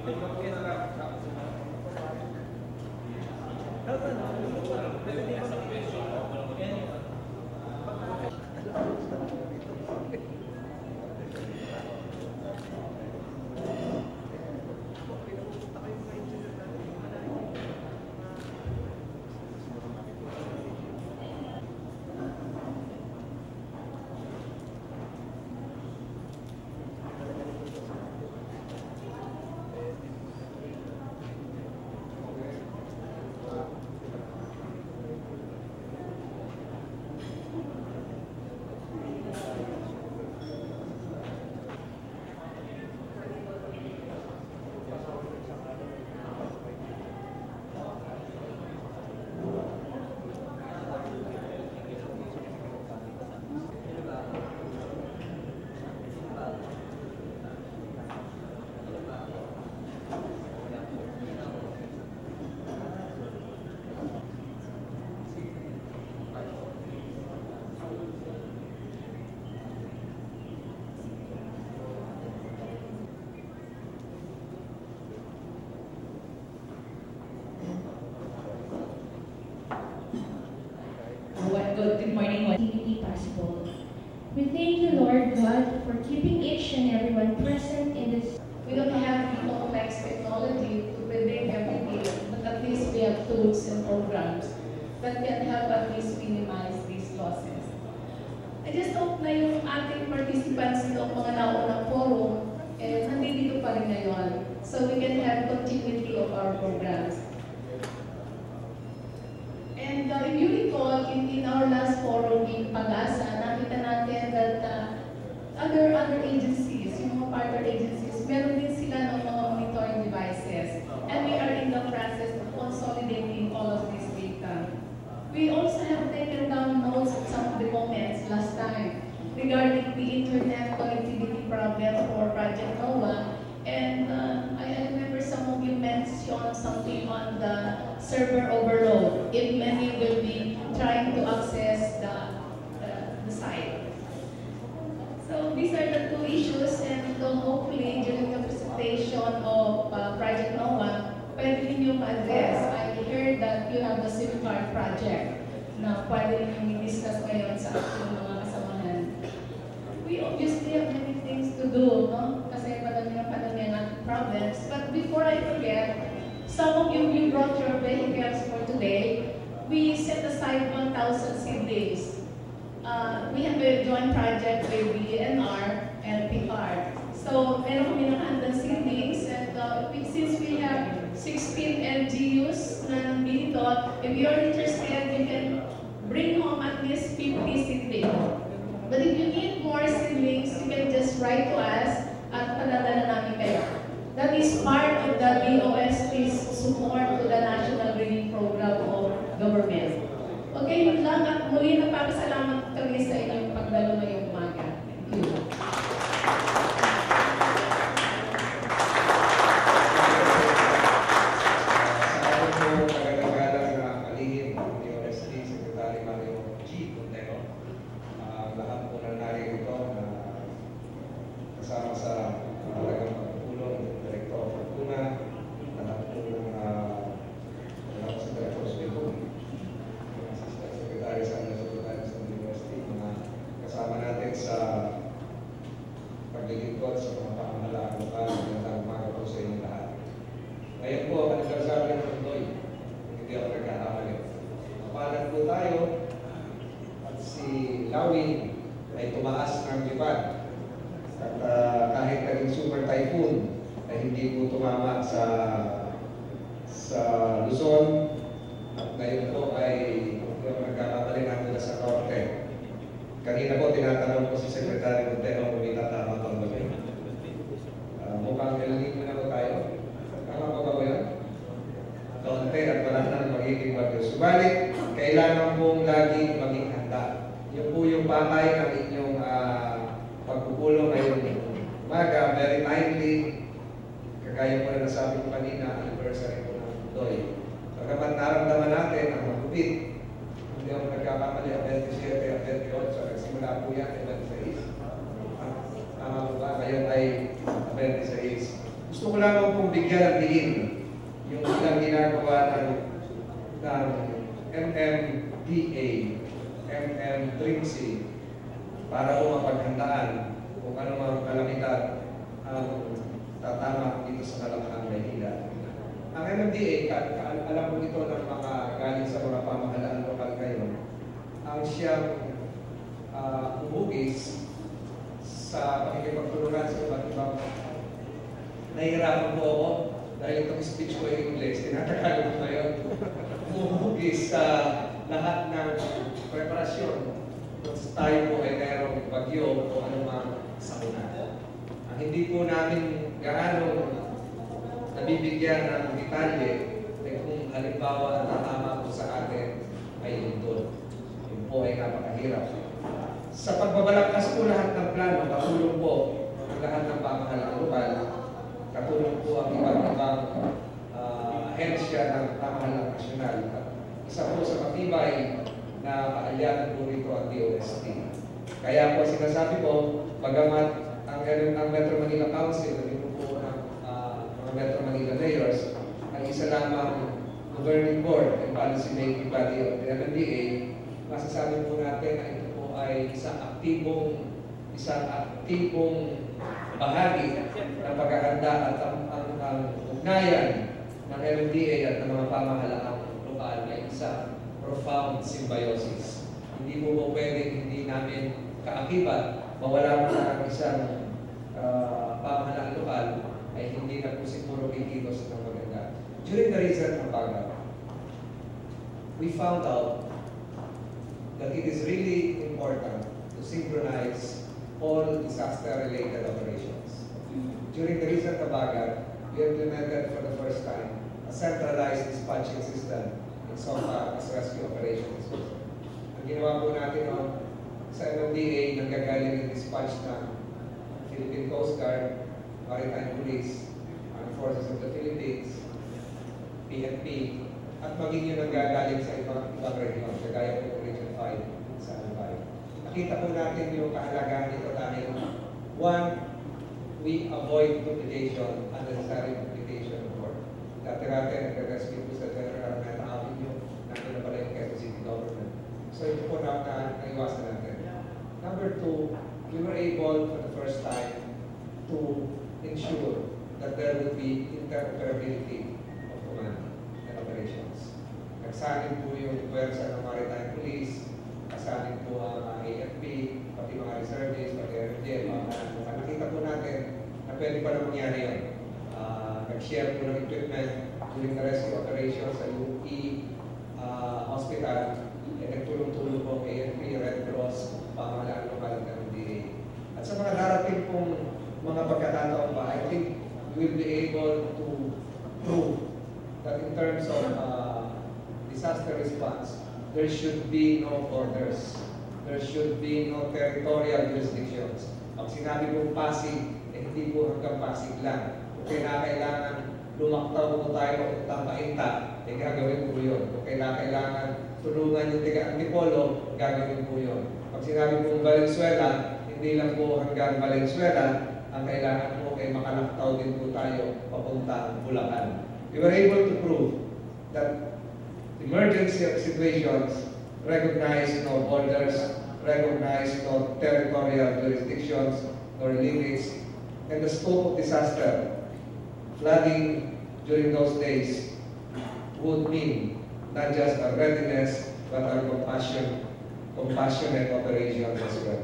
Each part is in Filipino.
Good morning. Activity possible. We thank you, Lord God, for keeping each and everyone present in this. We don't have the complex technology to predict everything, but at least we have tools and programs that can help at least minimize these losses. I just hope na yung ating participants ng mga naunang forum, nandito pa rin ngayon, so we can have continuity of our programs. And if you recall, in our last forum in PAGASA, nakita natin that other agencies, yung mga partner agencies, meron din sila ng mga monitoring devices. And we are in the process of consolidating all of this data. We also have taken down notes of some of the comments last time regarding the internet connectivity problems for Project NOAA. And I remember some of you mentioned something on the server overload, if many will be trying to access the site. So these are the two issues, and hopefully during the presentation of Project NOAA, pwede ninyo ma-address. I heard that you have the SIM card project na pwede ninyo i-discuss ngayon sa ating mga kasamahan. We obviously have many things to do, no? Kasi padami ang problems. But before I forget, some of you brought your vehicles for today. We set aside 1,000 seedlings. We have a joint project with DNR and PICAR. So, meron kami ng seedlings, and since we have 16 LGUs na nandito, if you're interested, you can bring home at least 50 seedlings. But if you need more seedlings, you can just write to us at padadala namin kayo. That is part of the DOST's support to the National Greening Program of Government. Okay, yun lang, at muli nagpapasalamat kami sa inyong pagdalo ngayong umaga. Thank you. ay tumaas ng lipad. At kahit naging super typhoon, ay hindi po tumama sa Luzon. At ngayon po ay nagkakabalikan nila sa korte. Kanina po tinatanong ko si Secretary Montero kung may tatama pang gawin. Mukhang nilangin mo na po tayo. Tama po ba po yan? Kaunti at wala na magiging bagyo. Subalit, kailangan pong lagi maging handa. Yung po yung patay ng inyong pagpupulong ngayong umaga, very timely. Kagaya po na nasabi ko kanina, anniversary po ng Doy. Pagkapat naramdaman natin ang magupit, hindi ako nagkakamali, 27 at 28, nagsimula po yan, 26. Tama po ba? Ngayon ay 26. Gusto ko lamang pong bigyan MMDA, MMDRRMC, para po mapaghandaan kung ano mga kalamidad ang tatama dito sa Malacanang, Maynila. Ang MMDA, alam po ito ng mga galing sa mga pamahalaan lokal ngayon, ang siyang umugis sa pakikipagtulungan sa iba't ibang. Nahihirapan po ako dahil itong speech ko in English, tinatagalog ko ngayon. Umugis sa lahat ng preparasyon kung tayo po ay mayroong bagyo o anumang sakuna. Hindi po namin gaano nabibigyan ng detalye kung halimbawa ang tatama po sa atin ay lindol. Yun po ay napakahirap. Sa pagbabalangkas po lahat ng plano, katulong po ang lahat ng pamahalaan lokal, katulong po ang iba't ibang ahensya ng pamahalaan nasyonal. Isa po sa matibay na kaalyanan po rito ang DOST. Kaya po sinasabi ko, bagamat ang Metro Manila Council, ito po ng mga Metro Manila mayors, ang isa lamang governing board and policy making body of the MMDA, masasabi po natin na ito po ay isang aktibong bahagi ng paghahanda at ang ugnayan ng MMDA at ng mga pamahalaang lokal ay isang profound symbiosis. Hindi po pwedeng hindi namin kaakibat, mawala mo na isang pamahalaan lokal ay hindi na po siguro kikilos ng maganda. During the recent Taguig, we found out that it is really important to synchronize all disaster-related operations. During the recent Taguig, we implemented for the first time a centralized dispatching system in SOCA as rescue operations. Ang ginawa po natin sa MMDA, nanggagaling yung dispatch ng Philippine Coast Guard, Maritime Police, Armed Forces of the Philippines, PNP, at maging yung nanggagaling sa ibang region, kagaya po ng Region 5 sa Albay. Nakita po natin yung kahalagahan nito dahil, one, we avoid duplication, unnecessary duplication of work. Dati-dati, nag-rescue po sa General Meta Avenue, natin na pala yung Quezon City Government. So ito po na naiwasan natin. Number two, we were able for the first time to ensure that there would be interoperability of command and operations. Nagsanin po yung pwersa ng Maritime Police, kasanin po ang AFP, pati mga reservists, pati RMJ, mga nakita po natin na pwede pa na mangyari yun. Nag-share po ng equipment during the rescue operations sa UE hospital, nagtulong-tulong po ang AFP, Red Cross, pamahalaan lokal ng MMDA. At sa mga darating pong mga pagkakataon pa, I think we will be able to prove that in terms of disaster response, there should be no borders. There should be no territorial jurisdictions. Pag sinabi pong Pasig, hindi po hanggang Pasig lang. Kung kailangan lumaktaw po tayo papuntang Mainta, gagawin po yun. Kung kailangan tulungan yung tiga Antipolo, gagawin po yun. Pag sinabi pong Valenzuela, hindi lang po hanggang Valenzuela, ang kailangan po ay makalaktaw din po tayo papuntang Bulacan. We were able to prove that emergency situations recognize no borders, recognize no territorial jurisdictions or limits, and the scope of disaster. Flooding during those days would mean not just our readiness, but our compassionate operations as well.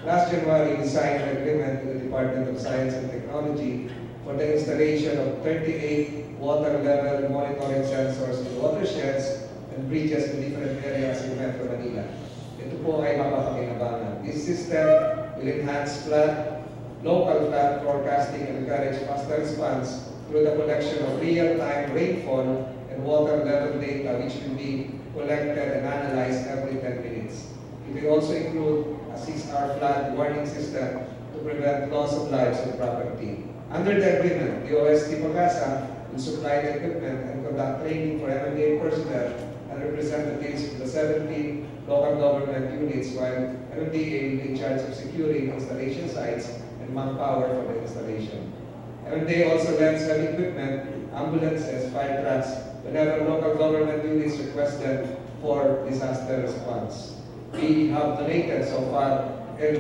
Last January, we signed an agreement with the Department of Science and Technology for the installation of 38 water level monitoring sensors in watersheds and bridges in different areas in Metro Manila. Ito po ay mapapakinabangan. This system will enhance local flood forecasting and encourage faster response through the collection of real-time rainfall and water level data which will be collected and analyzed every 10 minutes. It will also include a 6-hour flood warning system to prevent loss of lives and property. Under the agreement, DOST-PAGASA will supply the equipment and conduct training for MMDA personnel and representatives from the 17 local government units, while MMDA will be in charge of securing installation sites and manpower for the installation. MMDA also lends heavy equipment, ambulances, fire trucks, whenever local government units request them for disaster response. We have donated so far to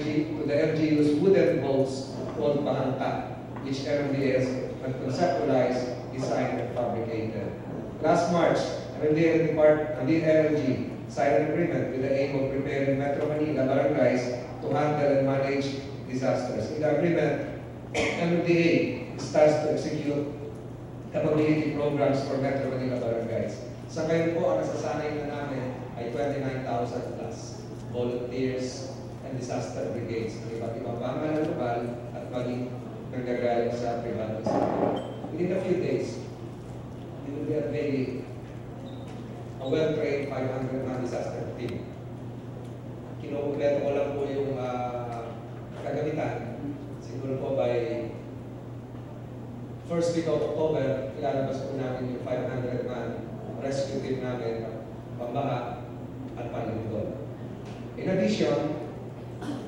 the LGU's wooden boats called Bahangka, which MMDA has conceptualized, designed, and fabricated. Last March, MMDRRMC signed an agreement with the aim of preparing Metro Manila barangays to handle and manage disasters. In the agreement, MMDA starts to execute capability programs for Metro Manila barangays. Sa ngayon po, ang nasasanay na namin ay 29,000 plus volunteers and disaster brigades ng iba't ibang pamahalaan lokal at maging nanggagaling sa privado sector. Within a few days, we will be unveiling a well-trained 500-man disaster team. Kinukumpleto ko lang po yung kagamitan. Siguro po by first week of October, ilalabas po namin yung 500-man rescue team namin, pambaha at panlindol. In addition,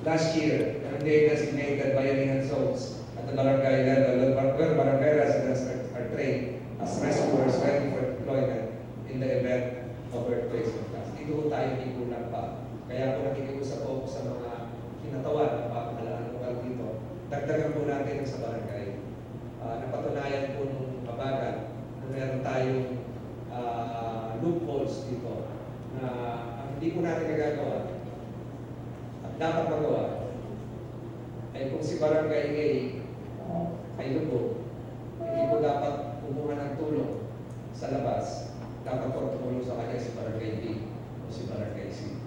last year, they designated bayanihan zones at the barangay level where barangay residents are trained as rescuers ready for deployment in the event of earthquakes and floods. Dito tayo hindi kulang pa. Kaya po nakikiusap po sa mga kinatawan ng pamahalaan lokal dito. Dagdagan po natin sa barangay. Napatunayan po nung mabagal na meron tayong loopholes dito na hindi po natin nagagawa at dapat magawa ay kung si Barangay A ay lubog, hindi po dapat kumuha ng tulong sa labas, dapat po tumulong sa kanya si Barangay B o si Barangay C.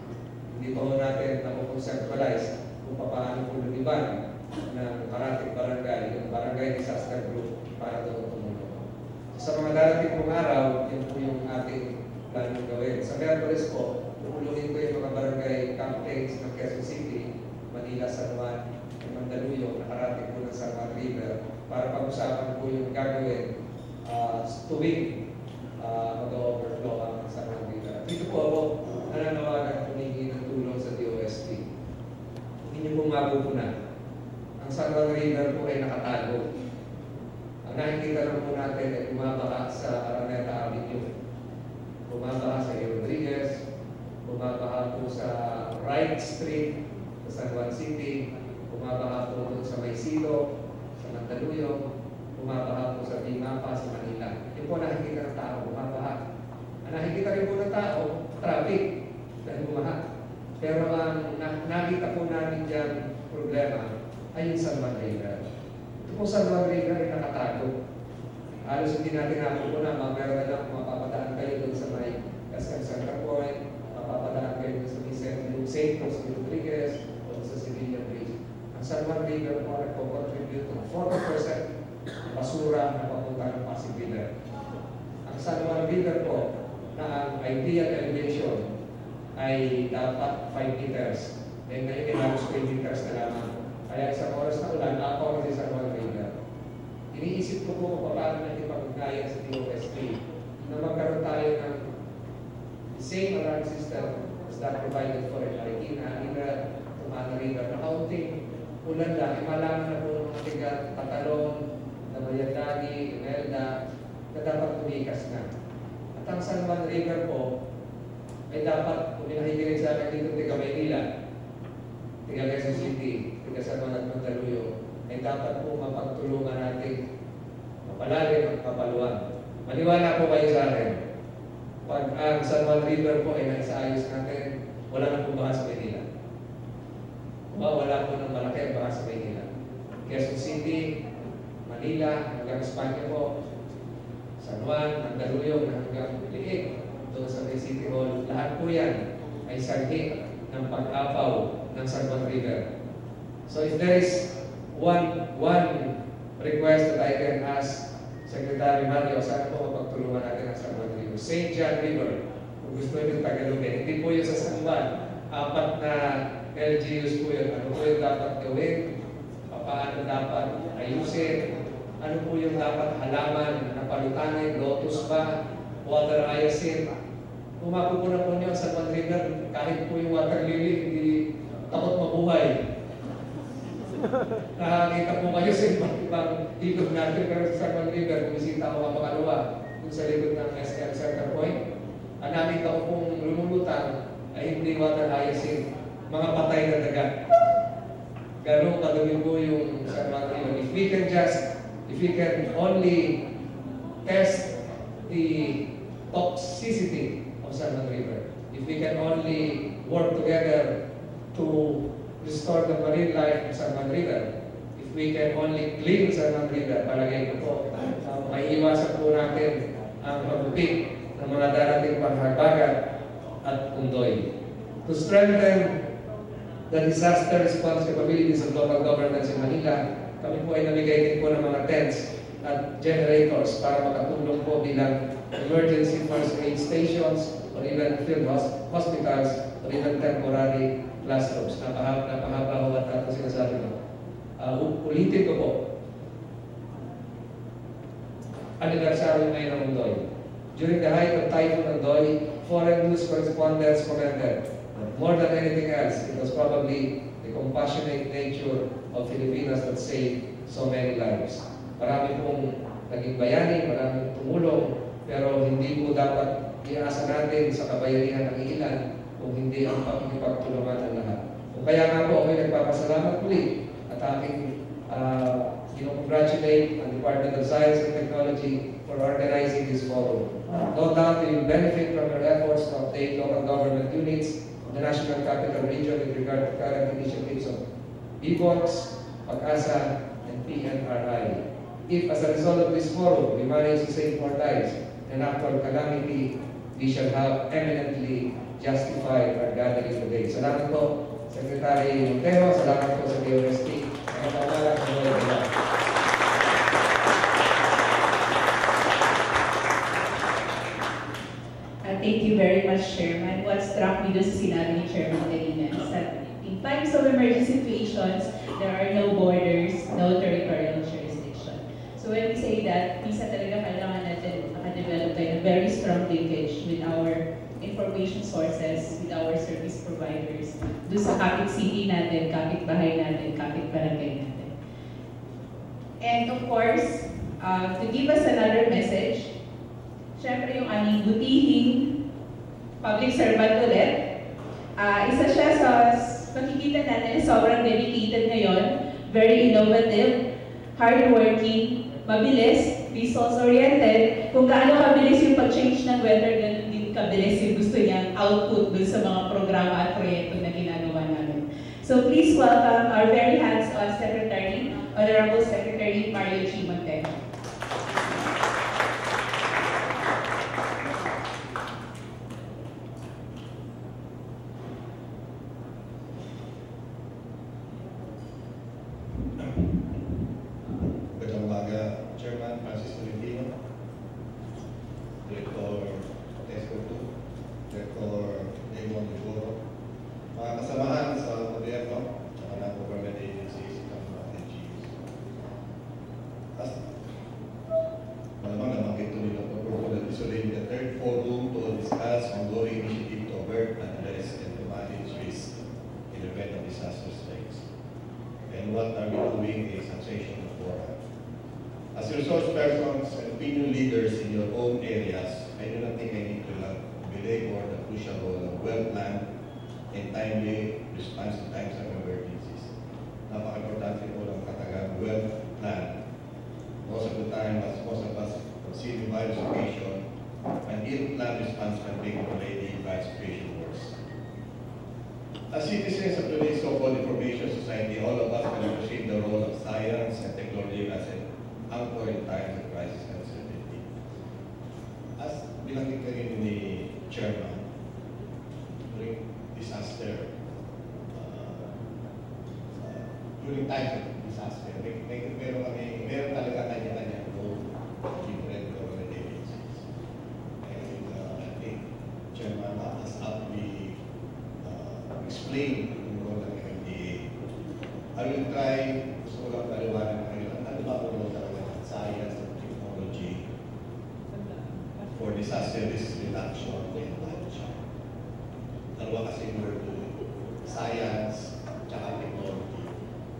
Hindi po natin nakukonceptualize kung paano po lumiban ng karating barangay, yung Barangay Disaster Group para doon tumulong. Sa mga darating pong araw, yun po yung ating planong gawin. Sa Merkules po, tutulungin ko yung mga barangay campaigns ng Quezon City, Manila, San Juan, and Mandaluyong, nakarating po ng San Juan River, para pag-usapan po yung gagawin tuwing mag-overflow ang San Juan River. Dito po ako nananawagan humingi ng tulong sa DOST. Hindi niyo pong mapupunan. Ang San Juan River po ay nakatago. Ang nakikita lang po natin ay bumabaha sa Araneta Avenue, bumabaha sa Rodriguez, bumabaha po sa Wright Street sa San Juan City, bumabaha po doon sa Maysilo, sa Mandaluyong, bumabaha po sa Timapa, sa Manila. Yung po nakikita ng tao, bumabaha. Ang nakikita rin po ng tao, traffic, dahil bumaha. Pero ang nakita po namin dyan problema ay yung San Juan River. Ito po San Juan River ay nakatago. Halos hindi natin napupunan, meron na lang mapapadaan kayo doon sa may Cascade Center Point, mapapadaan kayo doon sa St. Rodriguez o sa Civilian Bridge. Ang San Juan River po nagpo-contribute to 40% basura na papunta ng Pasig River. Ang San Juan River po na ang ideal elevation ay dapat 5 meters. Ngayon ay halos 20 meters na lamang. Kaya isang oras na ulan, ako kasi San Juan River. Iniisip ko po kung paano natin pag-ugnayan sa DOST na magkaroon tayo ng the same alarm system as that provided for in Marikina, Ina, Tumana River, na kaunting ulan lang, malaman na po ng mga tiga Tatalon, Nabayandani, Imelda, na dapat tumikas na. At ang San Juan River po ay dapat, kung pinahigirin sa akin dito tiga Maynila, tiga Quezon City, tiga San Juan at Mandaluyong, ay dapat po mapagtulungan natin mapalalim at mapaluwag. Maniwala po kayo sa akin. Pag ang San Juan River po ay naisaayos natin, wala na po baha sa Maynila. Wala po ng malaki ang baha sa Maynila. Quezon City, Manila, hanggang Espanya po, San Juan, Mandaluyong, hanggang Liig, doon sa May City Hall, lahat po yan ay sanhi ng pag-apaw ng San Juan River. So if there is one request that I can ask Secretary Mario, sana po mapagtulungan natin ang San Juan River. St. John River, kung gusto nyo Tagalogin, hindi po yun sa San Juan. 4 na LGUs po yun. Ano po yung dapat gawin? Paano dapat ayusin? Ano po yung dapat halaman na palutanin? Lotus ba? Water hyacinth? Kung mapupunan po nyo ang San Juan River, kahit po yung water lily, hindi takot mabuhay. Nakakita po kayo sa ibang ilog natin, pero sa San Juan River, bumisita ako kapakalawa dun sa likod ng SM Center Point. Ang nakita ko kung lumulutang ay hindi water hyacinth, mga patay na daga. Ganun kadumi po yung San Juan River. If we can only test the toxicity of San Juan River, if we can only work together to restore the marine life of San Juan River, if we can only clean San Juan River, palagay ko po, may iwasan po natin ang pagpupik ng mga darating panghabagat at undoy. To strengthen the disaster response capabilities of local governments in Manila, kami po ay namigay din po ng mga tents at generators para makatulong po bilang emergency first aid stations or even field hospitals or even temporary classrooms. Napahaba ho at ato sinasabi ko. Ulitin ko po, anibersaryo ngayon ng Undoy. During the height of Typhoon Undoy, foreign news correspondents commented, more than anything else, it was probably the compassionate nature of Filipinos that saved so many lives. Marami pong naging bayani, maraming tumulong, pero hindi po dapat iasa natin sa kabayanihan ng ilan kung hindi ang pakikipagtulungan ng lahat. Kung kaya nga po ako'y nagpapasalamat muli at aking congratulate ang Department of Science and Technology for organizing this forum. No doubt we will benefit from your efforts to update local government units of the National Capital Region with regard to current initiatives of PHIVOLCS, PAGASA, and PNRI. If, as a result of this forum, we manage to save more lives in an actual calamity, we shall have eminently justified our gathering today. Salamat po, Secretary Montejo. Salamat po sa DOST. Thank you very much, Chairman. What struck me doon sa sinabi ni Chairman kanina is that in times of emergency situations, there are no borders, no territorial jurisdiction. So when we say that, minsan talaga kailangan natin makadevelop tayo ng very strong linkage with our information sources, with our service providers, doon sa kapit city natin, kapit bahay natin, kapit barangay natin. And of course, to give us another message, syempre yung aming butihing public servant ulit. Isa siya sa makikita natin sobrang dedicated ngayon, very innovative, hardworking, mabilis, results-oriented. Kung gaano kabilis yung pag-change ng weather, ganun din kabilis yung gusto niyang output dun sa mga programa at proyekto na ginagawa namin. So please welcome our very hands-on Secretary, Honorable Secretary Mario G. Montejo. As resource persons and opinion leaders in your own areas, I do not think I need to belabor the crucial role of well-planned and timely response to times of emergencies. Napaka-importante po ng katagang well-planned. Most of the time, as most of us see in various occasions, an ill-planned response can take already by situation worse. As citizens of today's so-called information society, all of us can appreciate the role of science and technology as an anchor in times of crisis and uncertainty. As binanggit rin ni Chairman, during disaster, during times of disaster, meron talaga kanya-kanya role different government agencies. And I think Chairman has aptly explained yung role ng MMDA. I will try, gusto ko lang paliwanag kayo, ano ba ang role talaga ng science and technology for disaster risk reduction and management? Dalawa kasi yung word doon, science tsaka technology.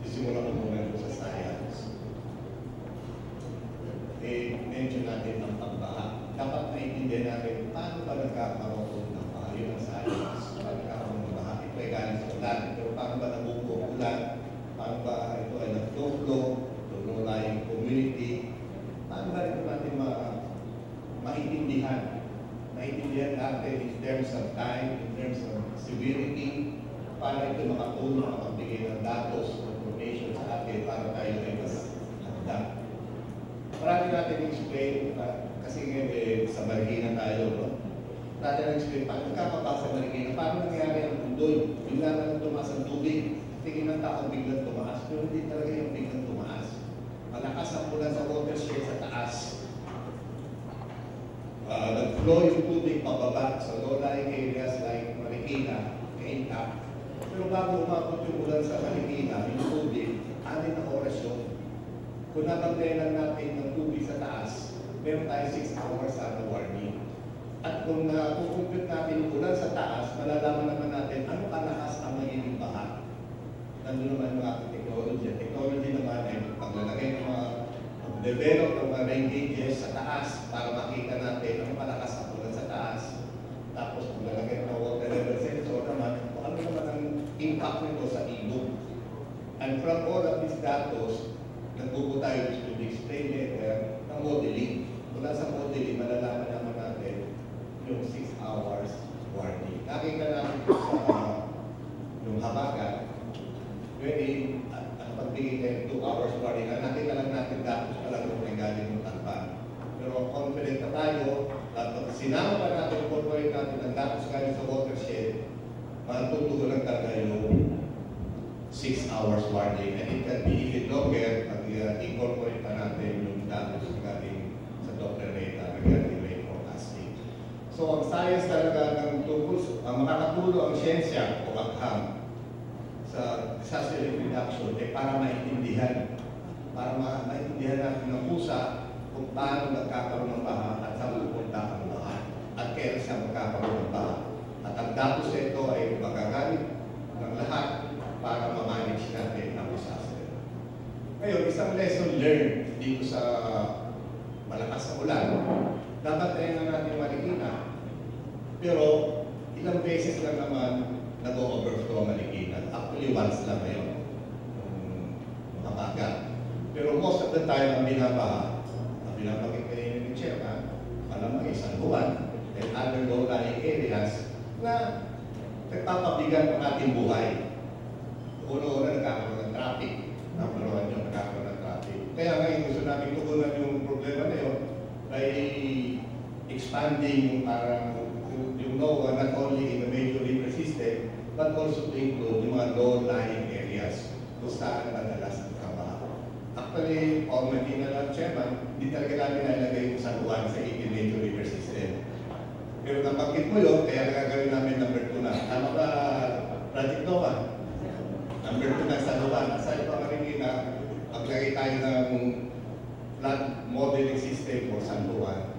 Sisimulan ko muna sa science. Mention natin ang pagbaha. Dapat maintindihan natin paano ba nagkakaroon terms of time, in terms of severity, para ito makatulong makapagbigay ng datos, information sa atin para tayo ay mas handa. Marami natin explain, kasi ngayon sa Marikina tayo, no? Marami natin explain, paano kakabasa sa Marikina, paano nangyari ang bundoy, bigla na lang tumaas ang tubig, tingin ng tao biglang tumaas, pero hindi talaga yung biglang tumaas. Malakas ang ulan sa watershed sa taas. Nag-flow yung tubig pababa sa low-lying areas like Marikina, Kainta. Pero bago umabot yung ulan sa Marikina, yung tubig, 6 na oras yun. Kung nabantayan natin ng tubig sa taas, meron tayo 6 hours na warning. At kung nakukumpute natin yung ulan sa taas, malalaman naman natin ano kalakas ang magiging baha. Nandun naman yung ating technology. Technology naman ay paglalagay ng mga develop ng mga rain gauges sa taas para makita natin ang malakas ang ulan sa taas. Tapos paglalagay ng water level sensor naman, kung ano naman ang impact nito sa ilog. And from all of these datos, nagbubo tayo to explain later ng modeling. Mula sa modeling, malalaman naman natin yung 6 hours warning. Nakita namin sa yung habagat, wherein ang pagbigay ng 2 hours warning, nakita lang natin datos pa lang kung may galing ng talban. Pero confident na tayo, at pag sinama pa natin, incorporate natin ang datos galing sa watershed, matutugo lang talaga yung 6 hours warning. And it can be even longer pag incorporate pa natin yung datos galing sa Dr. Reta regarding rain forecasting. So ang science talaga ng tungkol, ang makakatulong ang siyensya o agham sa disaster reduction ay para maintindihan natin ng pusa kung paano nagkakaroon ng baha at saan pupunta ang baha at kailan siya magkakaroon ng baha. At ang datos ito ay magagamit ng lahat para ma-manage natin ang disaster. Ngayon, isang lesson learned dito sa malakas na ulan, dapat tayo na natin Marikina. Pero ilang beses lang naman nag-overflow Marikina. Actually, once lang ngayon. Habagat. Pero most of the time, ang binabaha, ang binabagay kayo ng chairman, alam mo, San Juan, and other low-lying areas na nagpapabigat ang ating buhay. Una-una nagkakaroon ng traffic. Naparoon nyo, nagkakaroon ng traffic. Kaya ngayon, gusto namin tugunan yung problema na yun by expanding yung parang yung NOAA not only in the major river system, but also to include yung mga low-lying areas kung saan madalas nagkabaha. Actually, Marikina lang, Chairman, hindi talaga namin nalagay yung San Juan sa 18 major river system. Pero nabanggit mo yun, kaya gagawin namin number 2 na. Tama ba, Project NOAA? Number 2 na San Juan. Aside pa Marikina, maglagay tayo ng flood modeling system for San Juan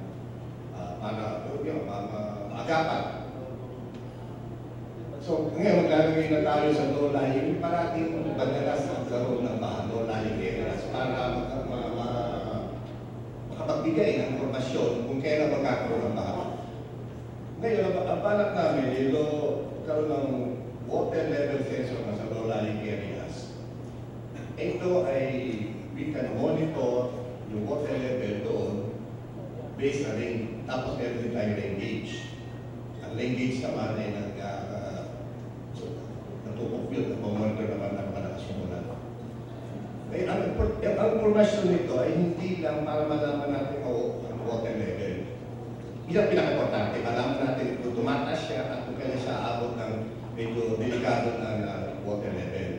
para maagapan. So, ngayon maglalagay na tayo sa low-lying, parating madalas magkaroon ng baha, low-lying areas para makapagbigay ng informasyon kung kailan magkakaroon ng baha. Ngayon, ang balak namin ay magkaroon ng water level sensor na sa low-lying areas. Ito ay we can monitor yung water level doon based na rain. Tapos meron din tayo rain gauge. Ang rain gauge naman ay natupok-build na monitor naman ng malakas yung ulan. Ang informasyon nito ay hindi lang para malaman natin ang water level. Yan ang pinaka-importante. Malaman natin kung tumataas siya at kung kailan siya aabot ng medyo delikado na water level.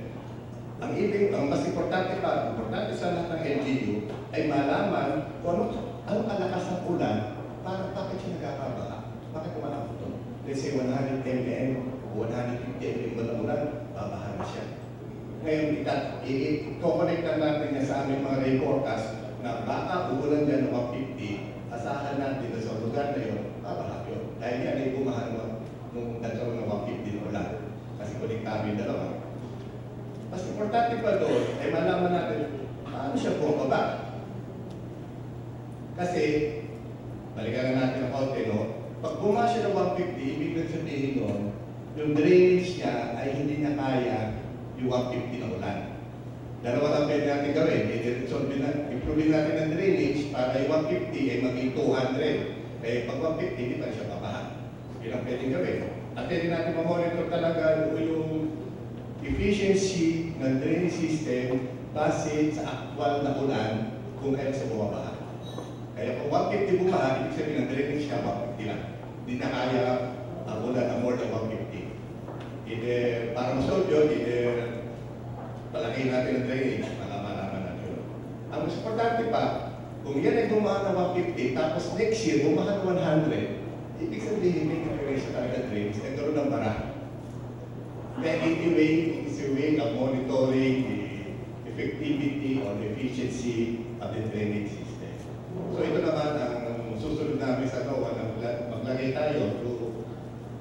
Ang mas importante pa, importante sa lahat ng LGU ay malaman kung anong kalakas ng ulan para bakit siya nagkakabaha. Bakit umaabot ito? Let's say 110 mm o 150 mm na ulan, babahan na siya. Ngayon, i-connect natin niya sa aming mga rain forecast na baka uulan dyan ng 150, asahan natin na sa lugar na yun, babaha yun. Dahil yan ay bumahan nung nagkaroon ng 150 na ulan. Kasi konektado yung dalawa. Mas importante pa doon ay malaman natin paano siya bumaba. Kasi, balikan na natin ang konti, no? Pag bumaba siya ng 150, ibig sabihin nun, yung drainage niya ay hindi niya kaya yung 150 na ulan. Dalawa lang pwede natin gawin. Improve natin ang drainage para yung 150 ay maging 200. Kaya pag 150, hindi pa siya babahan. Yun ang pwedeng gawin. At pwede natin ma-monitor talaga yung efficiency ng drainage system base sa actual na ulan kung kailan siya bumabaha. Kaya kung 150 bumaha, ibig sabihin ng drainage siya 150 lang. Hindi na kaya ang ulan na more than 150. Either para masolve yun, either palagay natin ang drainage, malaman natin yun. Ang mas importante pa, kung yan ay bumaha ng 150, tapos next year bumaha ng 100, ibig sabihin may preparation talaga drainage, nagkaroon ng bara. Kaya anyway, it is a way of monitoring the effectivity or the efficiency of the drainage system. So ito naman ang susunod namin sa NOAA na maglagay tayo.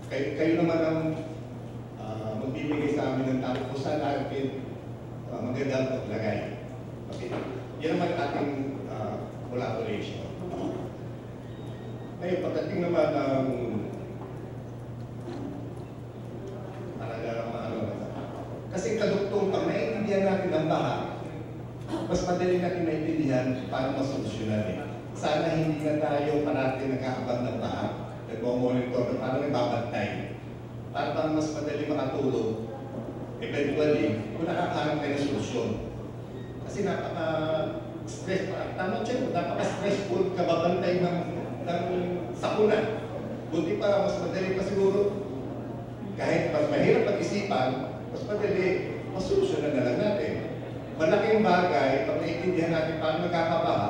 Kayo naman ang magbibigay sa amin ng topic kung saan natin magandang maglagay. Okay? Yan naman ating collaboration. Ngayon, pagdating naman ng kasi kaduktong pag naiintindihan natin ang baha, mas madali natin naiintindihan paano masolusyonan eh. Sana hindi na tayo parati nag-aabang ng baha, nag-monitor, paano may babantay. Para bang mas madali makatulog, eventually, kung nakakahanap kayo ng solusyon. Kasi napaka-stress, tama siya, napaka-stressful kababantay ng sakuna. Buti pa, mas madali pa siguro, kahit mas mahirap pag-isipan, mas madali, masolusyonan na lang natin. Malaking bagay, pag naiintindihan natin paano nagkakabaha,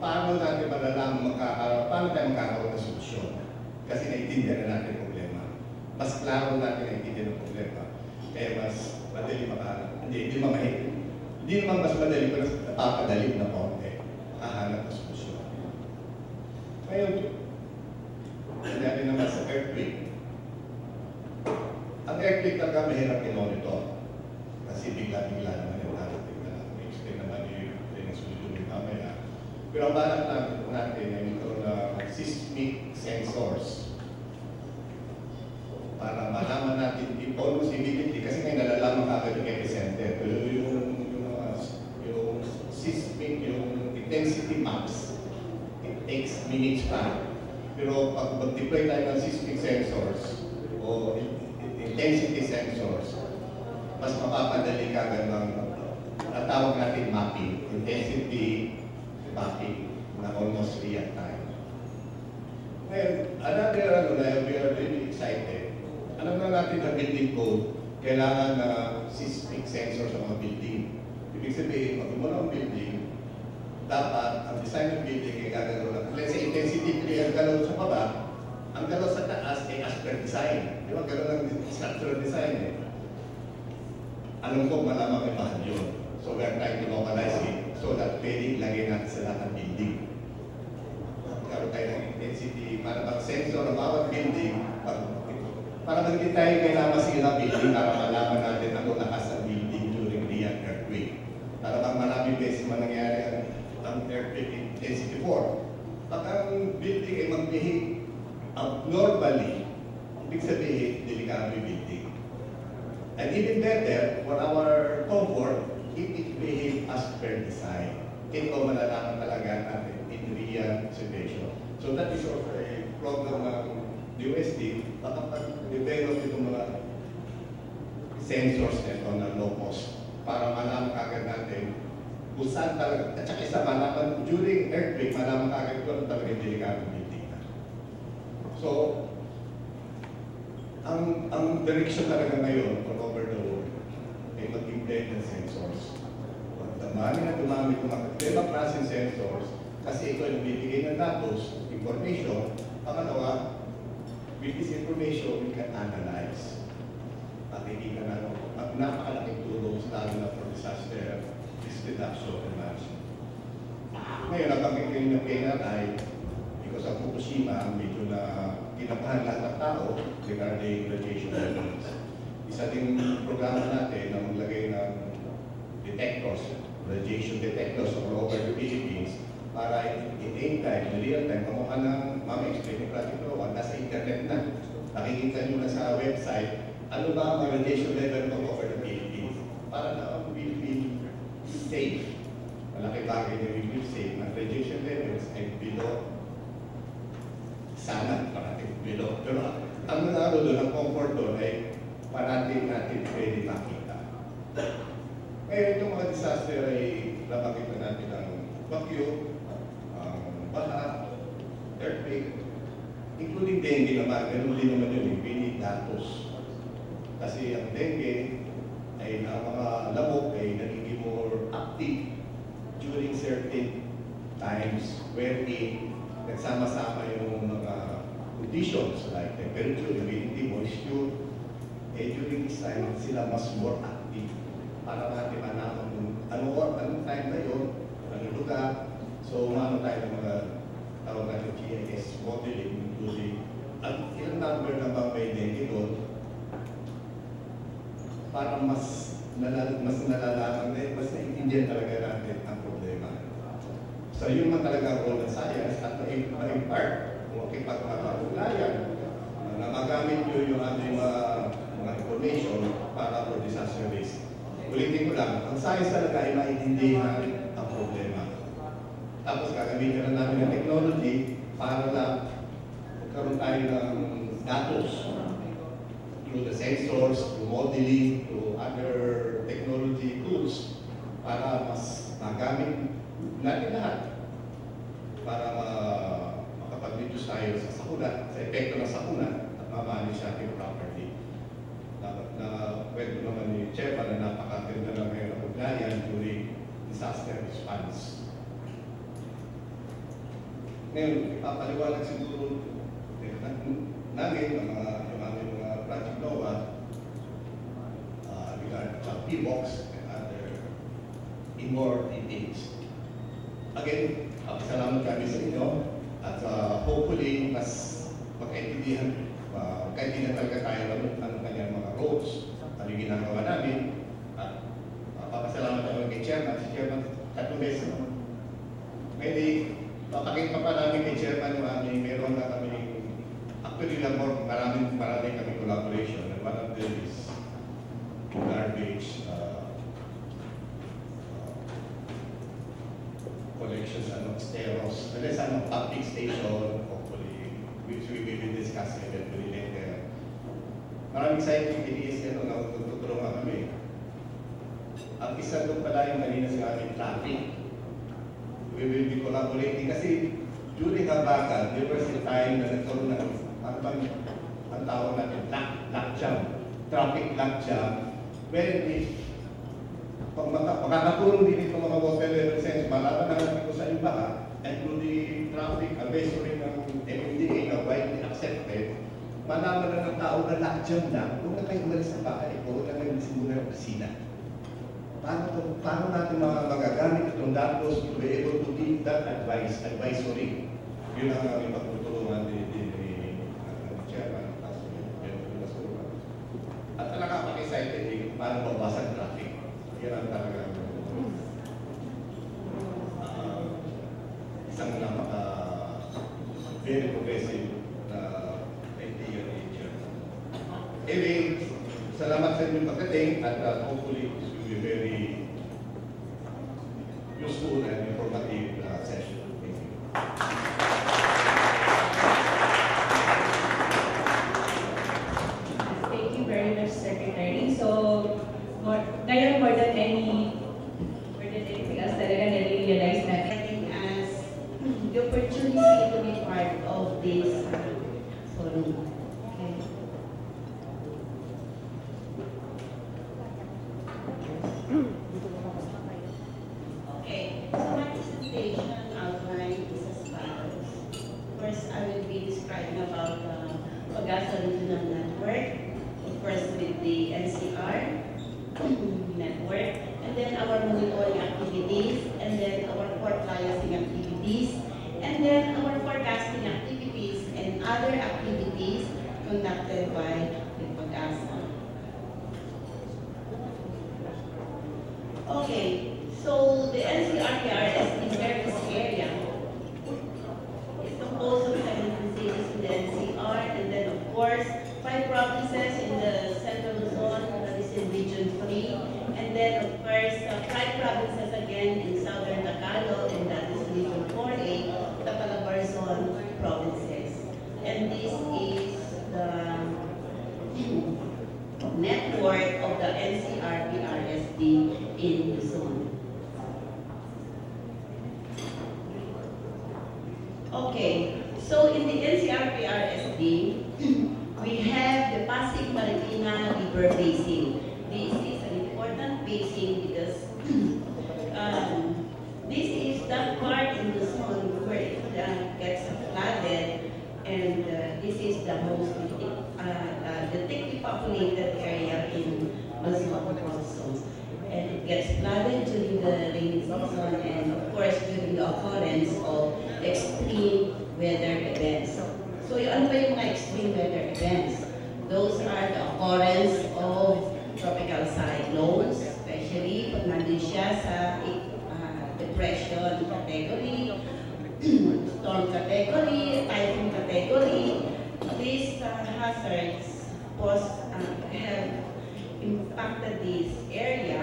paano natin malalaman paano tayo magkakaroon ng solusyon. Kasi naiintindihan na natin ang problema. Mas klaro natin naiintindihan ang problema. Kaya mas madali hindi naman mas madali, pero napapadali na konti. Makahanap ng solusyon. Ngayon, nangyari naman sa earthquake. Ang earthquake talaga mahirap i-monitor. Kasi bigla-bigla naman yung darating na explain naman yung susunod mamaya. Pero ang balak natin ay magkaroon ng seismic sensors para malaman natin almost immediately kasi may nalalaman kagad yung epicenter. Pero yung seismic, yung intensity maps, it takes minutes pa. Pero pag mag-deploy tayo ng seismic sensors o intensity sensors, mas mapapadali kagad ng tawag natin mapping, intensity mapping na almost real time. Ngayon, another we are really excited. Alam na natin na building code, kailangan na seismic sensor sa mga building. Ibig sabihin, pag mo ng building, dapat ang design ng building ay gagalaw lang. Let's say intensity 3 ang galaw sa baba, ang galaw sa taas ay as per design. Di ba? Galaw ng structural design eh. Alam ko, malamang may mahal yun. So we are trying to localize it so that pwede ilagay natin sa lahat ng building. Magkaroon tayo ng intensity para mag-sensor ng bawat building. Para hindi tayo kailangan masira building para malaman natin ano lakas ng building during real earthquake. Para bang maraming beses man nangyari ang earthquake intensity 4. Pag ang building ay mag-behave abnormally, ibig sabihin, delikado yung building. And even better, for our comfort, if it behave as per design, ito malalaman talaga natin in real situation. So that is also a program ng DOST, makapag-develop itong mga sensors nito na low cost para malaman kagad natin kung saan talaga, at saka isa malaman, during earthquake, malaman kagad kung ano talaga yung delikadong building. So, ang direction talaga ngayon all over the world ay mag-implement ng sensors. Dumami na dumami kung magkakibang klaseng sensors kasi ito yung bibigay ng datos, information. Pangalawa, with this information, we can analyze. Makikita na napakalaking tulong lalo na for disaster risk reduction and management. Ngayon, nabanggit ko yung PNRI because of Fukushima, medyo na kinabahan lahat ng tao regarding radiation levels. Isa din programa natin na maglagay ng detectors, radiation detectors all over the Philippines para in time, in real time, kamukha ng explain ni Project Rowan, nasa internet na. Nakikita nyo na sa website, ano ba ang radiation level all over the Philippines? Para na ang will feel safe. Malaki bagay na will feel safe. Ang radiation levels ay below sana parating below. Pero natin pwede makita. Ngayon, itong mga disaster ay nabanggit na natin ang bagyo, baha, earthquake, including dengue naman. Ganun din naman yun, we need datos. Kasi ang dengue ay ang mga lamok ay nagiging more active during certain times wherein nagsama-sama yung mga conditions like temperature, humidity, moisture. During this time, sila mas more active para natin malaman kung anong time na yun, anong lugar. So, umano tayo ng mga tawag natin GIS modeling, including ilang number na bang may dengue doon para mas nalalaman na, mas naiintindihan talaga natin ang problema. So, yun man talaga ang role ng science at ma-impart kung makipag-ugnayan na magamit nyo yung ating mga information para for disaster risk. Ulitin ko lang, ang science talaga ay maintindihan ang problema. Tapos gagamitin na namin ng technology para lang magkaroon tayo ng datos through the sensors, through modeling, through other technology tools para mas magamit natin lahat para makapag-reduce tayo sa sakuna, sa epekto ng sakuna at ma-manage natin properly. Na kwento naman ni Chefa na napakaganda na mayroon ng ugnayan during disaster response. Ngayon, ipapaliwanag siguro namin yung aming mga project NOAA regarding DOST-PHIVOLCS and other in more details. Again, salamat kami sa inyo at hopefully mas magkaintindihan kailangan talaga tayo ng kanyang mga roles, ano yung ginagawa namin, at papasalamat naman kay Chairman, si Chairman Taguig. Maybe, papakita pa namin kay Chairman yung aming, meron na kami, actually lang maraming kami collaboration, and one of them is garbage collections, steros, unless public station, hopefully, which we will be discussing eventually later. Maraming scientific ideas na tutulungan kami. Ang isa doon pala yung kanina sa aming traffic. We will be collaborating kasi during Habagat, there was a time na nagkaroon ng ang tawag natin, lockjam, traffic lockjam, where pag makakatulong din itong mga water level sense, malaman na natin ko sa iba, and through the traffic advisory ng MMDRRMC na widely accepted, malaman na ng tao na lockjam na, huwag na kayo umalis sa bahay, huwag na kayo umalis muna ng opisina. Paano natin magagamit itong datos to be able to give that advisory? Yun ang aming pagtutulungan din Chairman, at nakapag-excited din paano mabasa ang traffic. Yan ang talagang isang very progressive na idea ni Chairman. Anyway, salamat sa inyong pagdating at hopefully this will be very useful and informative session. Thank you. Thank you very much, Secretary. So, ngayon more than anything else talaga nare-realize natin as the opportunity to be part of this forum. Okay, so my presentation outline is as follows. First, I will be describing about the PAGASA Regional Network. First with the NCR network, and then our monitoring activities, and then our port liaising activities, and then our forecasting activities and other activities conducted by the PAGASA. Okay, so the NCR-PRS is this area. It's composed of 17 cities in the NCR, and then of course 5 provinces in the central zone, that is in Region 3, and then of course 5 provinces again in southern Tagalog, and that is Region 4A, the Calabarzon provinces. And this is the network of the NCR-PRSD in Luzon. Okay, so in the NCR-PRSD, we have the Pasig-Marikina River Basin. This is an important basin because this is that part in Luzon where it gets flooded, and this is the most the thickly populated area in Luzon also. And it gets flooded during the rainy season and of course during the occurrence of extreme weather events. So ano ba yung mga extreme weather events? Those are the occurrence of tropical cyclones, especially pag nandun siya sa depression category, storm category, typhoon category. These hazards have impacted this area,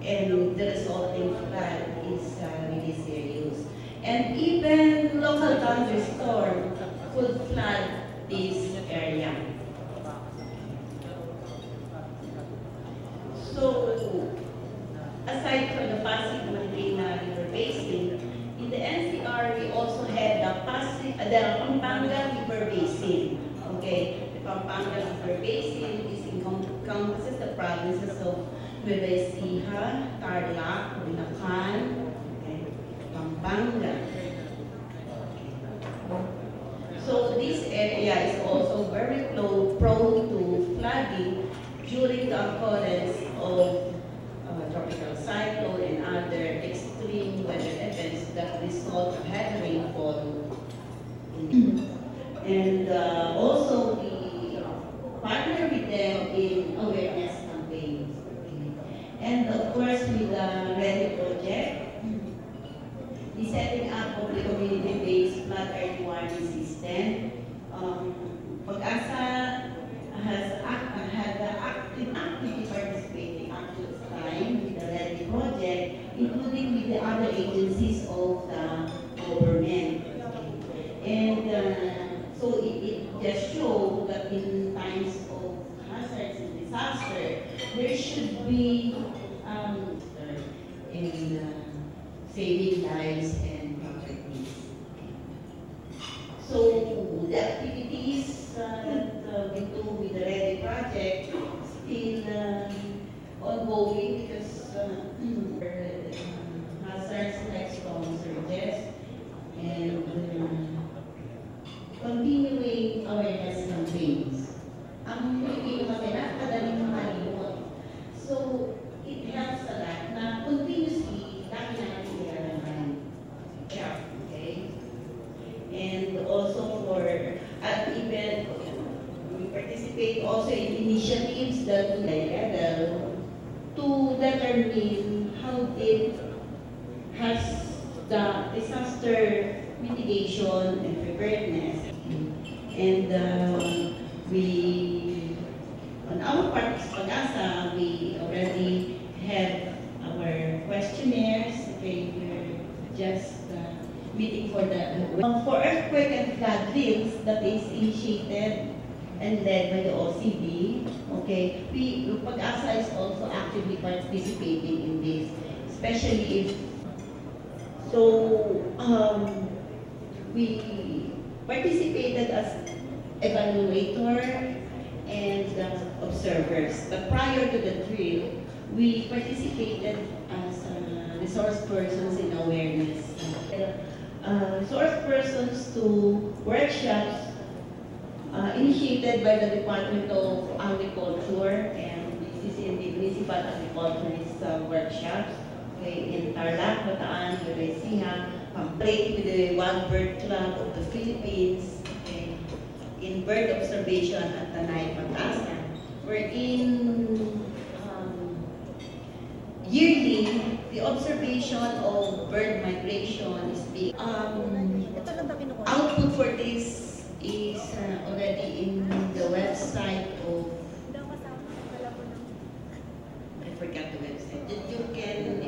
and the resulting flood is really serious. And even local thunderstorm could flood this area. So, aside from the Pasig-Marikina River Basin, in the NCR we also have the Pampanga River Basin. Okay, the Pampanga River Basin encompasses the provinces of Nueva Ecija, Tarlac, Bulacan, and Pampanga. So this area is also very prone to flooding during the occurrence of tropical cyclone and other extreme weather events that result of heavy rainfall. And also we partner with them in awareness campaigns. And of course with the READY project, the setting up of the community-based flood early warning system. PAGASA has actively participating up to this time with the READY project, including with the other agencies of the government. And so it just shows that in times of hazards and disaster, there should be in saving lives and properties. So the activities that we do with the READY project still ongoing because hazards like storm surges and continuing awareness campaigns. Ang Pilipino kasi napakadaling makalimot. So it helps a lot na continuously lagi natin nilalaman. Yeah, okay? And also for even we participate also in initiatives that we level to determine how deep has the disaster mitigation and preparedness. And we, on our part as PAGASA, we already have our questionnaires. Okay, we're just meeting for earthquake and flood drills that is initiated and led by the OCD. Okay, PAGASA is also actively participating in this, especially if we participated as evaluator and observers. But prior to the drill, we participated as resource persons in awareness. Resource persons to workshops initiated by the Department of Agriculture, and this is in the Municipal Agriculturist workshops. Okay, in Tarlac, Bataan, Nueva Ecija, played with the One Bird Club of the Philippines, okay, in bird observation at the night PAGASA, wherein yearly the observation of bird migration is being output for this is already in the website of, I forgot the website. You can,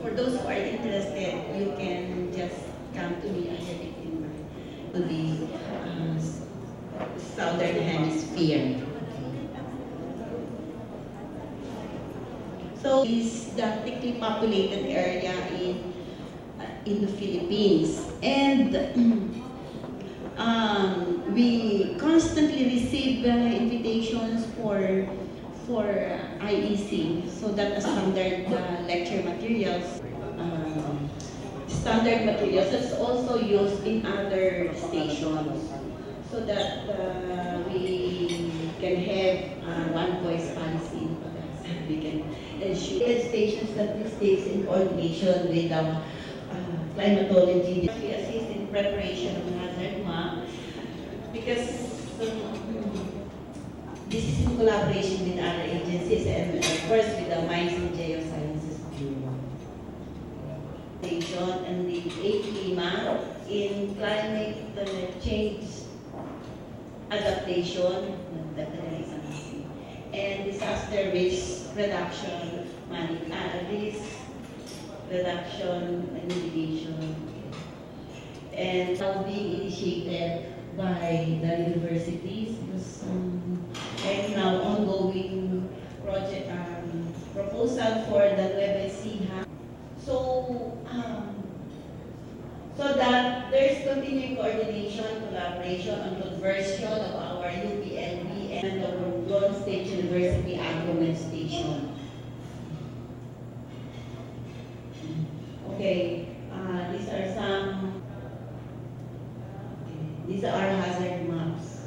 for those who are interested, you can just come to me. I have it to the southern hemisphere. So it's the thickly populated area in the Philippines. And we constantly receive invitations for IEC, so that standard lecture materials, standard materials that's also used in other stations, so that we can have one voice policy in PAGASA. We can ensure stations that this takes in coordination with climatology. We assist in preparation of hazard map because this is in collaboration with other agencies and of course with the Mines and Geosciences Bureau. And the APMA in climate change adaptation and disaster risk reduction, risk reduction and mitigation. And now being initiated by the universities because right now ongoing project proposal for the Nueva Ecija. So that there's continuing coordination, collaboration on conversion of our UPLB and our Golden State University Agro Station. Okay, these are hazard maps.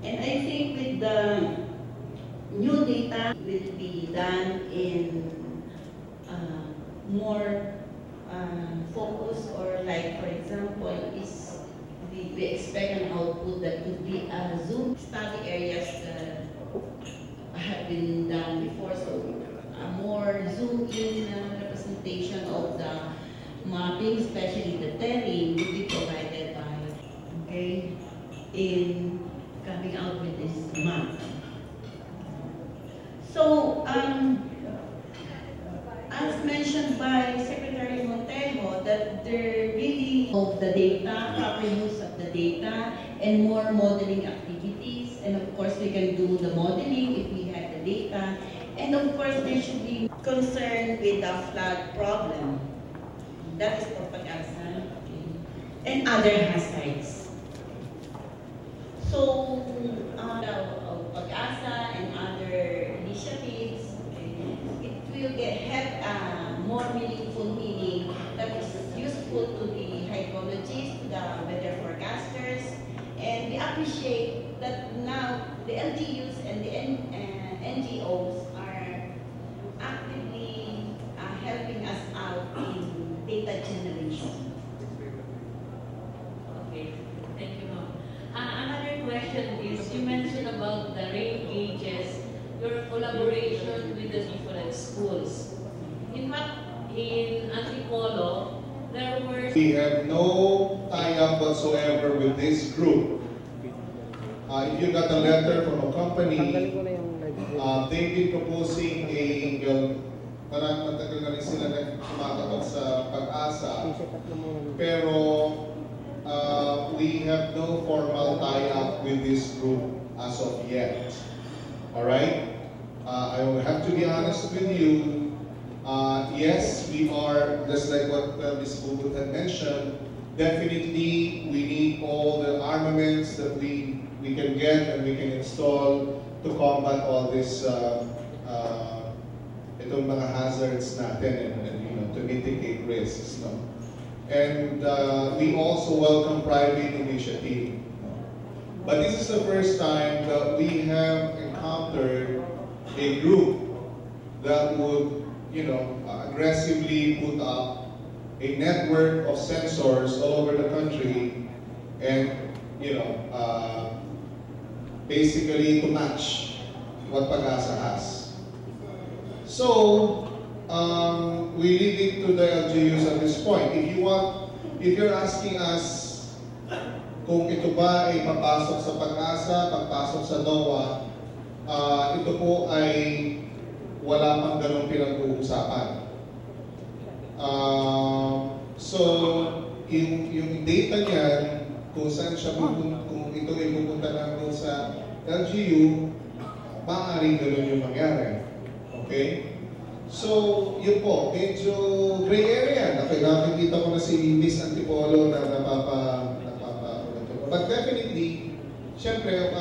And I think with the new data will be done in more focus, or like for example, is we expect an output that could be a zoom study areas that have been done before, so a more zoom in representation of the mapping, especially the terrain, will be provided by, in coming out with this map. So, as mentioned by Secretary Montejo, that there really of the data, proper use of the data, and more modeling activities. And of course, we can do the modeling if we have the data. And of course, there should be concern with the flood problem. That is for PAGASA, and other hazards. So, PAGASA and other initiatives, it will have more meaningful meaning that is useful to the hydrologists, to the weather forecasters, and we appreciate that now the LGUs and the NGOs are actively helping us out in data generation. Okay, thank you, ma'am. Another question is, you mentioned about the rain gauges, your collaboration with the different schools. In fact, in Antipolo, there were... We have no tie-up whatsoever with this group. If you got a letter from a company, they've been proposing parang matagal na rin sila kumakatok sa PAGASA, pero we have no formal tie-up with this group as of yet. Alright? I will have to be honest with you. Yes, we are, just like what Ms. Bicutan mentioned, definitely we need all the armaments that we can get and we can install to combat all this itong mga hazards natin and to mitigate risks. No? And we also welcome private initiative. But this is the first time that we have encountered a group that would aggressively put up a network of sensors all over the country and basically to match what PAGASA has. So we leave it to the LGUs at this point. If you're asking us kung ito ba ay papasok sa PAGASA, papasok sa NOAA, ito po ay wala pang ganong pinag-uusapan. So, yung data niyan, kung saan siya kung ito ay pupunta lang doon sa LGU, maaaring gano'n yung mangyari. Okay? So, yun po, medyo gray area. Nakikita ko na si Miss Antipolo na but definitely, syempre,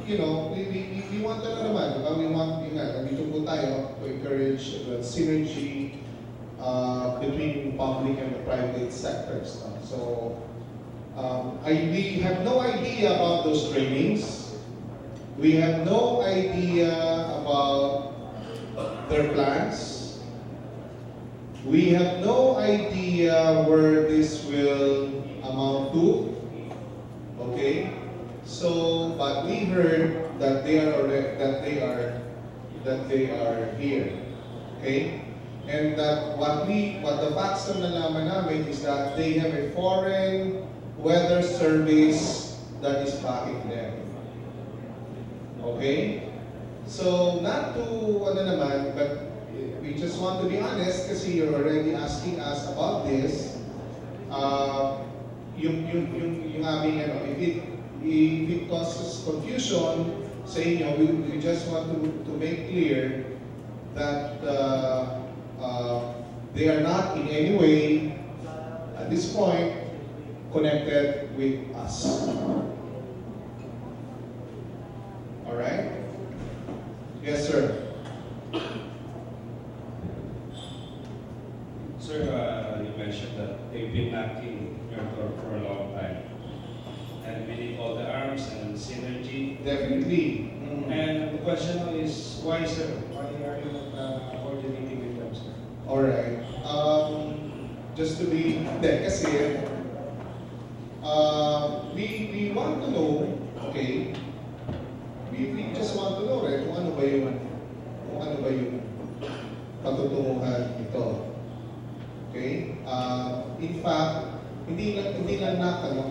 you know, we want na naman, diba? We want, yun nga, nandito po tayo to encourage synergy between public and the private sectors. So, we have no idea about those trainings. We have no idea about their plans. We have no idea where this will amount to. Okay, so but we heard that they are here. Okay, and that what the facts na nalaman namin is that they have a foreign weather service that is backing them. Okay, so not to ano naman, but we just want to be honest kasi you're already asking us about this. Yung aming ano, if it causes confusion sa inyo, we just want to make clear that they are not in any way at this point connected with us. All right? Yes, sir. Sir, you mentioned that they've been knocking your door for a long time. And we need all the arms and synergy. Definitely. And the question is, why, sir? Why are you not coordinating with them, sir? Alright. Just to be, kasi we want to know, okay, we just want to know, right, kung ano ba yung patutunguhan nito. Okay? In fact, hindi lang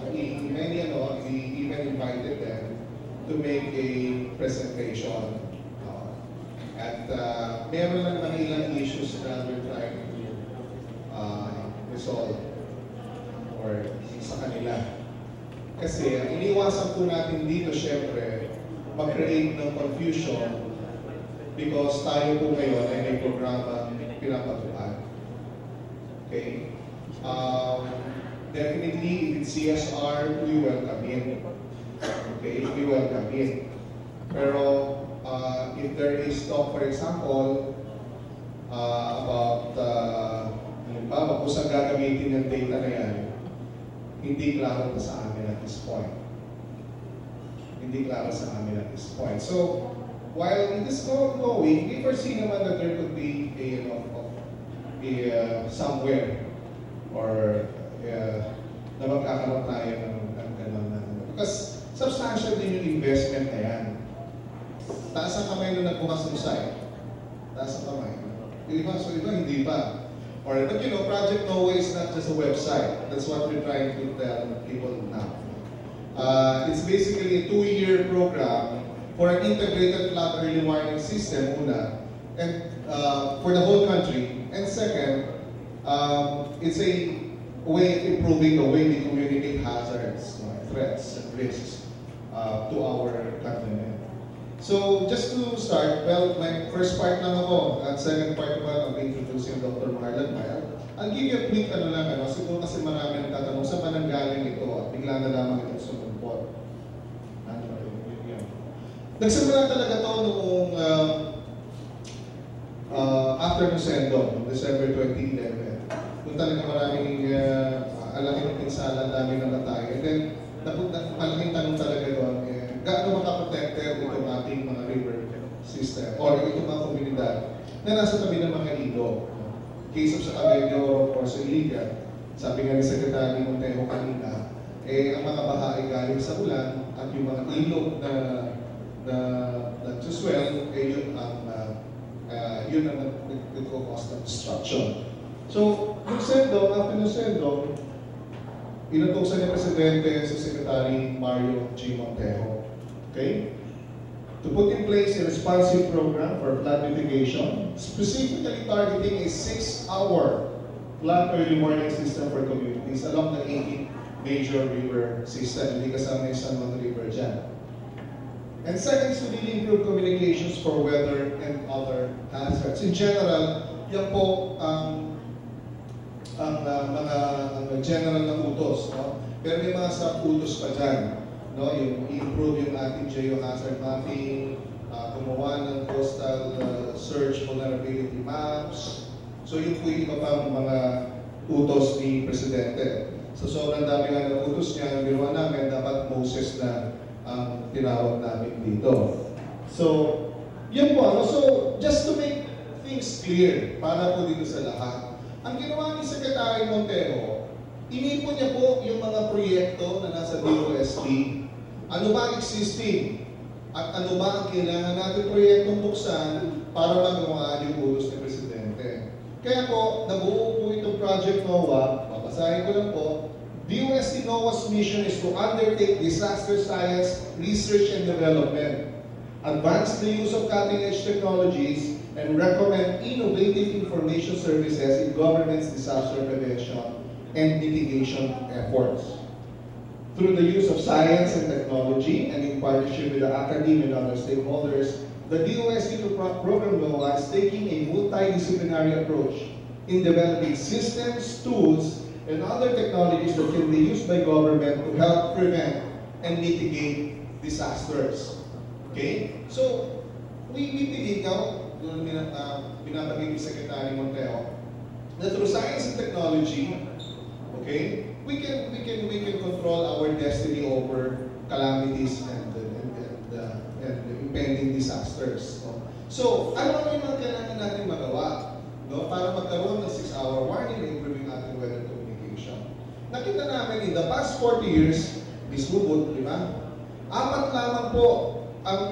we even invited them to make a presentation. At meron lang mga ilang issues na we're trying to resolve or sa kanila. Kasi ang iniwasan po natin dito, syempre, mag-create ng confusion because tayo po ngayon ay may programa pinapatupad. Okay? Definitely, if it's CSR, we welcome it. Okay, we welcome it. Pero if there is talk, for example, about halimbawa kung saan gagamitin yung data na yan, hindi klaro pa sa amin at this point. Hindi klaro sa amin at this point. So, while it is ongoing, we foresee naman that there could be somewhere or na magkakaroon tayo ng gano'n na. Because substantial din yung investment na yan. Taas ang kamay nung nagbukas ng site. Taas ang kamay. Iba, so iba, hindi pa. But you know, Project Noah is not just a website. That's what we're trying to tell people now. It's basically a 2-year program for an integrated flood early warning system, una, and for the whole country. And second, it's a way of improving the way we communicate hazards, threats, and risks to our countrymen. So, just to start, well, my first part lang ako, at second part naman, I'll be introducing Dr. Marlon Mayal. I'll give you a quick siguro kasi marami nagtatanong, saan ba nanggaling ito at bigla na lamang itong sumumpot. Nagsimula talaga ito noong after Nusendo, December 2011. Kung talaga maraming alaking pinsala, dami na matay. And then, malaking tanong talaga doon, gaano makaprotected itong ating mga river system or itong mga komunidad na nasa tabi ng mga ilog. Case of sa Cabello or sa Iligan, sabi nga ni Secretary Montejo kanina, ang mga baha ay galing sa ulan at yung mga ilog na nag-swell, yun ang nag-cause ng destruction. So, after Nusendo, inutusan ni Presidente sa Secretary Mario G. Montejo, okay, to put in place a responsive program for flood mitigation, specifically targeting a 6-hour flood early warning system for communities along the 18 major river system. Hindi kasama yung San Juan River dyan. And second is to really improve communications for weather and other hazards. In general, yan po ang mga general na utos. No? Pero may mga sub-utos pa dyan. No? Yung improve yung ating geohazard mapping, gumawa ng coastal search vulnerability maps. So yun po yung iba pang mga utos ni Presidente. So sobrang dami nga ng utos niya, ang ginawa namin, dapat Moses na ang tinawag namin dito. So, yun po. So, just to make things clear, para po dito sa lahat, ang ginawa ni Secretary Montero, inipon niya po yung mga proyekto na nasa DOST, ano ba existing, at ano ba ang kailangan natin proyektong buksan para magawa yung utos ni Presidente. Kaya po, nabuo po itong Project NOAA, babasahin ko lang po, DOST NOAA's mission is to undertake disaster science, research and development, advance the use of cutting-edge technologies, and recommend innovative information services in government's disaster prevention and mitigation efforts. Through the use of science and technology, and in partnership with the academy and other stakeholders, the DOST program NOAA is taking a multidisciplinary approach in developing systems, tools, and other technologies that can be used by government to help prevent and mitigate disasters. Okay? So, we believe now, binabagay ni Secretary Montero, that through science and technology, okay, we can control our destiny over calamities and impending disasters. So, ano yung mga kailangan natin magawa? No, para magkaroon ng 6-hour warning and improving ating weather communication. Nakita namin in the past 40 years, disubot, di ba? 4 lamang po ang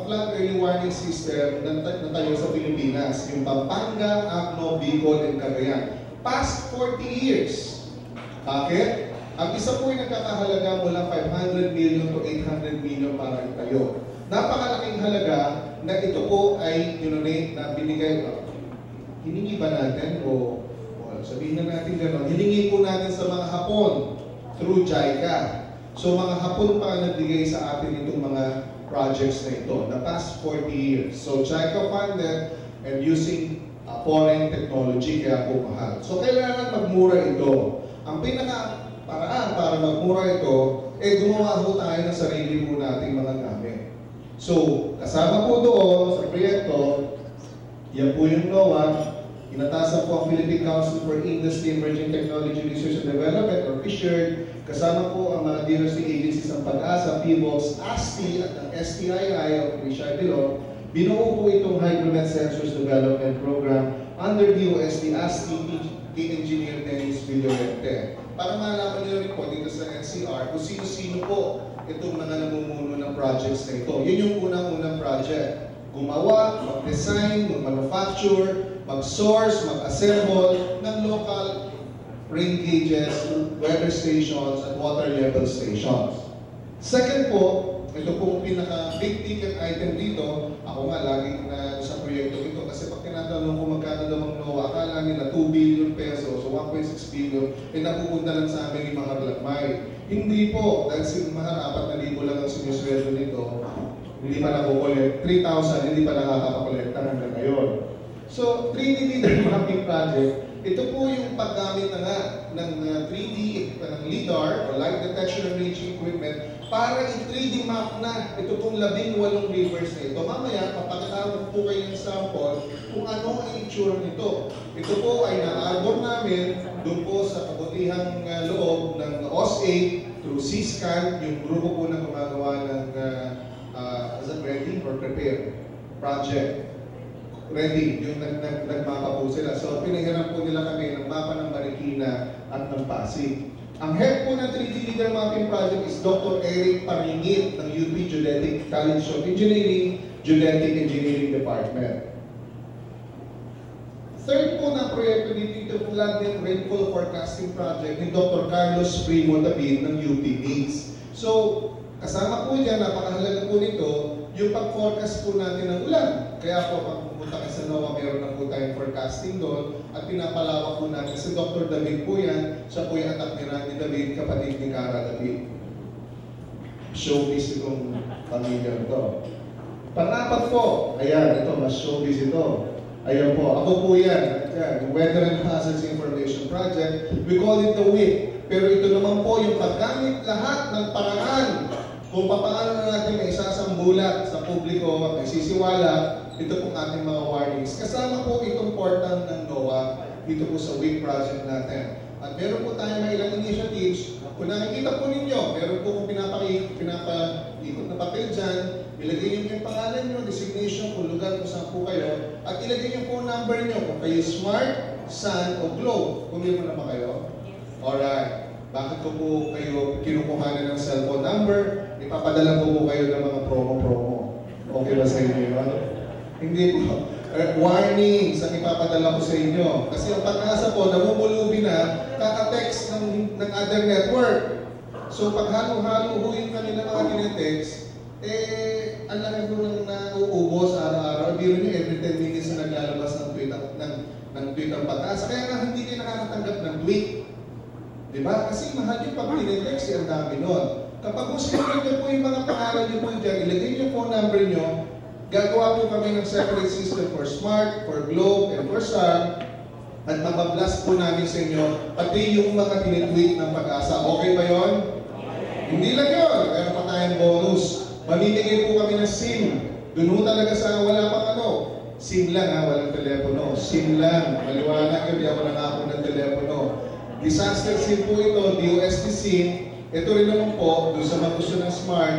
flood early warning system na tayo sa Pilipinas. Yung Pampanga, Acno, Bicol, and Cagayan. Past 40 years. Bakit? Ang isa po ay nagkakahalaga mula 500 million to 800 million para itayo. Napakalaking halaga na ito po ay na binigay. Hiningi ba natin o sabihin na natin gano'n, hiningi po natin sa mga Hapon through JICA. So mga Hapon pa nagbigay sa atin itong mga projects na ito, the past 40 years. So JICA funded and using foreign technology, kaya po mahal. So kailangan magmura ito. Ang pinaka-paraan para magmura ito, gumawa po tayo ng sarili po nating mga gamit. So kasama po doon sa proyekto, yan po yung NOAA, inatasan po ang Philippine Council for Industry, Emerging Technology, Research and Development or PHIVOLCS. Kasama po ang mga DOST agencies ng PAGASA, PHIVOLCS, ASTI at ang STII of Richard Dillon. Binuo po itong Hydromet Sensors Development Program under DOST ASTI kay Engineer Dennis Villorente. Para malaman nyo rin po dito sa NCR kung sino-sino po itong mga namumuno ng projects na ito. Yun yung unang-unang project. Gumawa, mag-design, mag-manufacture, mag-source, mag-assemble ng local rain gauges, weather stations, at water level stations. Second po, ito pong pinaka-big ticket item dito, ako nga lagi na sa proyekto ito kasi pag tinatanong ko magkano daw ang NOAA, akala nila 2 billion pesos o 1.6 billion, napupunta lang sa amin yung mga lakmay. Hindi po, dahil si Mahal 4,000 lang ang sinusweldo nito, hindi pa nakukulit. 3,000, hindi pa nakakapakolekta hanggang ngayon. So, 3D Leader Mapping Project, ito po yung paggamit na nga ng 3D, ng LIDAR, o Light Detection and Ranging Equipment, para i-3D map na ito pong 18 rivers na ito. Mamaya, papakitawag po kayo ng sample kung ano ang itsura nito. Ito po ay na-arbor namin doon po sa kabutihang loob ng OSA through C-SCAN, yung grupo po na gumagawa ng ready or prepare project. Ready, yung nagmapa po sila. So, pinahiram po nila kami ng mapa ng Marikina at ng Pasig. Ang head po ng 3D Leader Mapping Project is Dr. Eric Paringit ng UP Geodetic College of Engineering, Geodetic Engineering Department. Third po na proyekto dito po Flood and Rainfall Forecasting Project ni Dr. Carlos Primo David ng UP NICS. So, kasama po dyan, napakahalaga po nito, yung pag-forecast po natin ng ulan. Kaya po, pag pumunta kayo sa NOAA, meron na po tayong forecasting doon at pinapalawak po natin si Dr. David po yan. Siya po yung anak ni Randy David, kapatid ni Cara David. showbiz itong pamilya to. Pang-apat po, ayan, ito, mas showbiz ito. Ayan po, ako po yan. Ayan, Weather and Hazards Information Project. We call it the WIP. Pero ito naman po yung paggamit lahat ng paraan kung paano na natin may isasambulat sa publiko, may sisiwala, ito pong ating mga warnings. Kasama po itong portal ng NOAA dito po sa WIP project natin. At meron po tayo may ilang initiatives. Kung nakikita po ninyo, meron po kung pinapaikot na papel dyan, ilagay niyo yung pangalan niyo, designation, kung lugar kung saan po kayo, at ilagay niyo po number niyo kung kayo smart, sun, o globe. Pumili mo na ba kayo? Alright. Bakit ko po kayo kinukuhanan ng cellphone number? Ipapadala po kayo ng mga promo-promo. Okay ba sa inyo yun? Hindi po. Warnings ang ipapadala ko sa inyo. Kasi ang Pag-asa po, namumulubi na, kaka-text ng other network. So pag halo-halo ho yung kanila mga tinetext, ang laki po nang nauubos araw-araw. Biro nyo, every 10 minutes na naglalabas ng tweet ang Pag-asa. Kaya nga hindi kayo nakakatanggap ng tweet. Diba? Kasi mahal yung pag tinetext, ang dami nun. Kapag sinunod nyo po yung mga pangalan nyo po dyan, ilagay nyo phone number nyo, gagawa po kami ng separate system for Smart, for Globe, and for Sun, at mabablast po namin sa inyo, pati yung mga tinitweet ng Pag-asa. Okay ba yon? Hindi lang yun. Meron pa tayong bonus. Mamimigay po kami ng SIM. Doon po talaga sa wala pang ano. SIM lang ha, walang telepono. SIM lang. Maliwanag yun, di ako nangako ng telepono. Disaster SIM po ito, DOST-STII. Ito rin naman po, doon sa mga gusto ng Smart,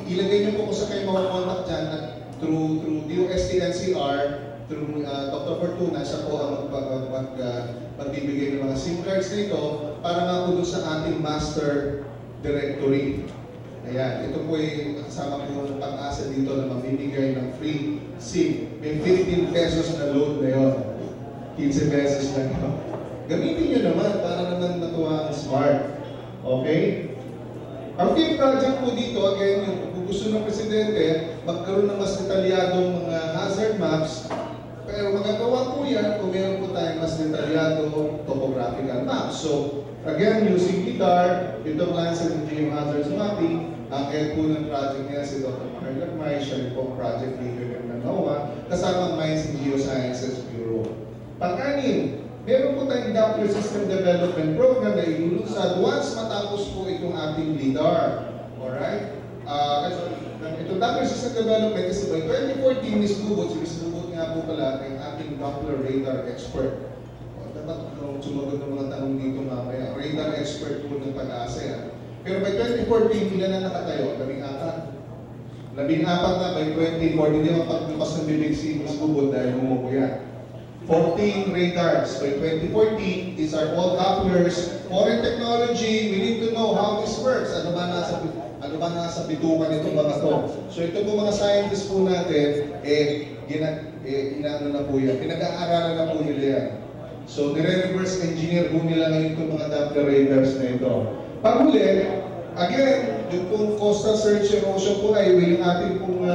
ilagay niyo po kung sa kayo makakontak dyan at through DOST-NCR, through Dr. Fortuna, siya po ang magbibigay ng mga SIM cards na ito para nga po doon sa ating master directory. Ayan, ito po ay kasama po ng Pag-asa dito na magbibigay ng free SIM. May 15 pesos na load na yun. 15 pesos lang yun. Gamitin nyo naman para naman matuwa ang Smart. Okay? Ang fifth project po dito, again, yung gusto ng Presidente, magkaroon ng mas detalyadong mga hazard maps, pero magagawa po yan kung meron po tayong mas detalyadong topographical maps. So, again, using LIDAR, itong Landscape and Geohazards Mapping, ang head po ng project niya si Dr. McCarthy, siya rin po project leader ng NOAA, kasama ang Mines and Geosciences Bureau. Pang-anim, meron po tayong Doppler System Development Program na ilulunsad once matapos po itong ating LIDAR. Alright? Itong Doppler System Development kasi by 2014, Ms. Bubot nga po pala ang ating Doppler radar expert. Dapat sumagot ng mga tanong dito mamaya. Radar expert po ng Pag-asa. Pero by 2014, ilan na nakatayo? 14. 14 na by 2014, hindi mapaglupas ng bibig si Ms. Bubot dahil humuko yan. 14 radars by 2014. These are all Dopplers. Foreign technology, we need to know how this works. Ano ba nasa bitukan itong mga to? So ito po mga scientists po natin, inaano na po yan. Pinag-aaralan na po nila yan. So nire-reverse engineer po nila ngayon itong mga Doppler radars na ito. Panghuli, again, yung pong coastal search and ocean po ay yung ating pong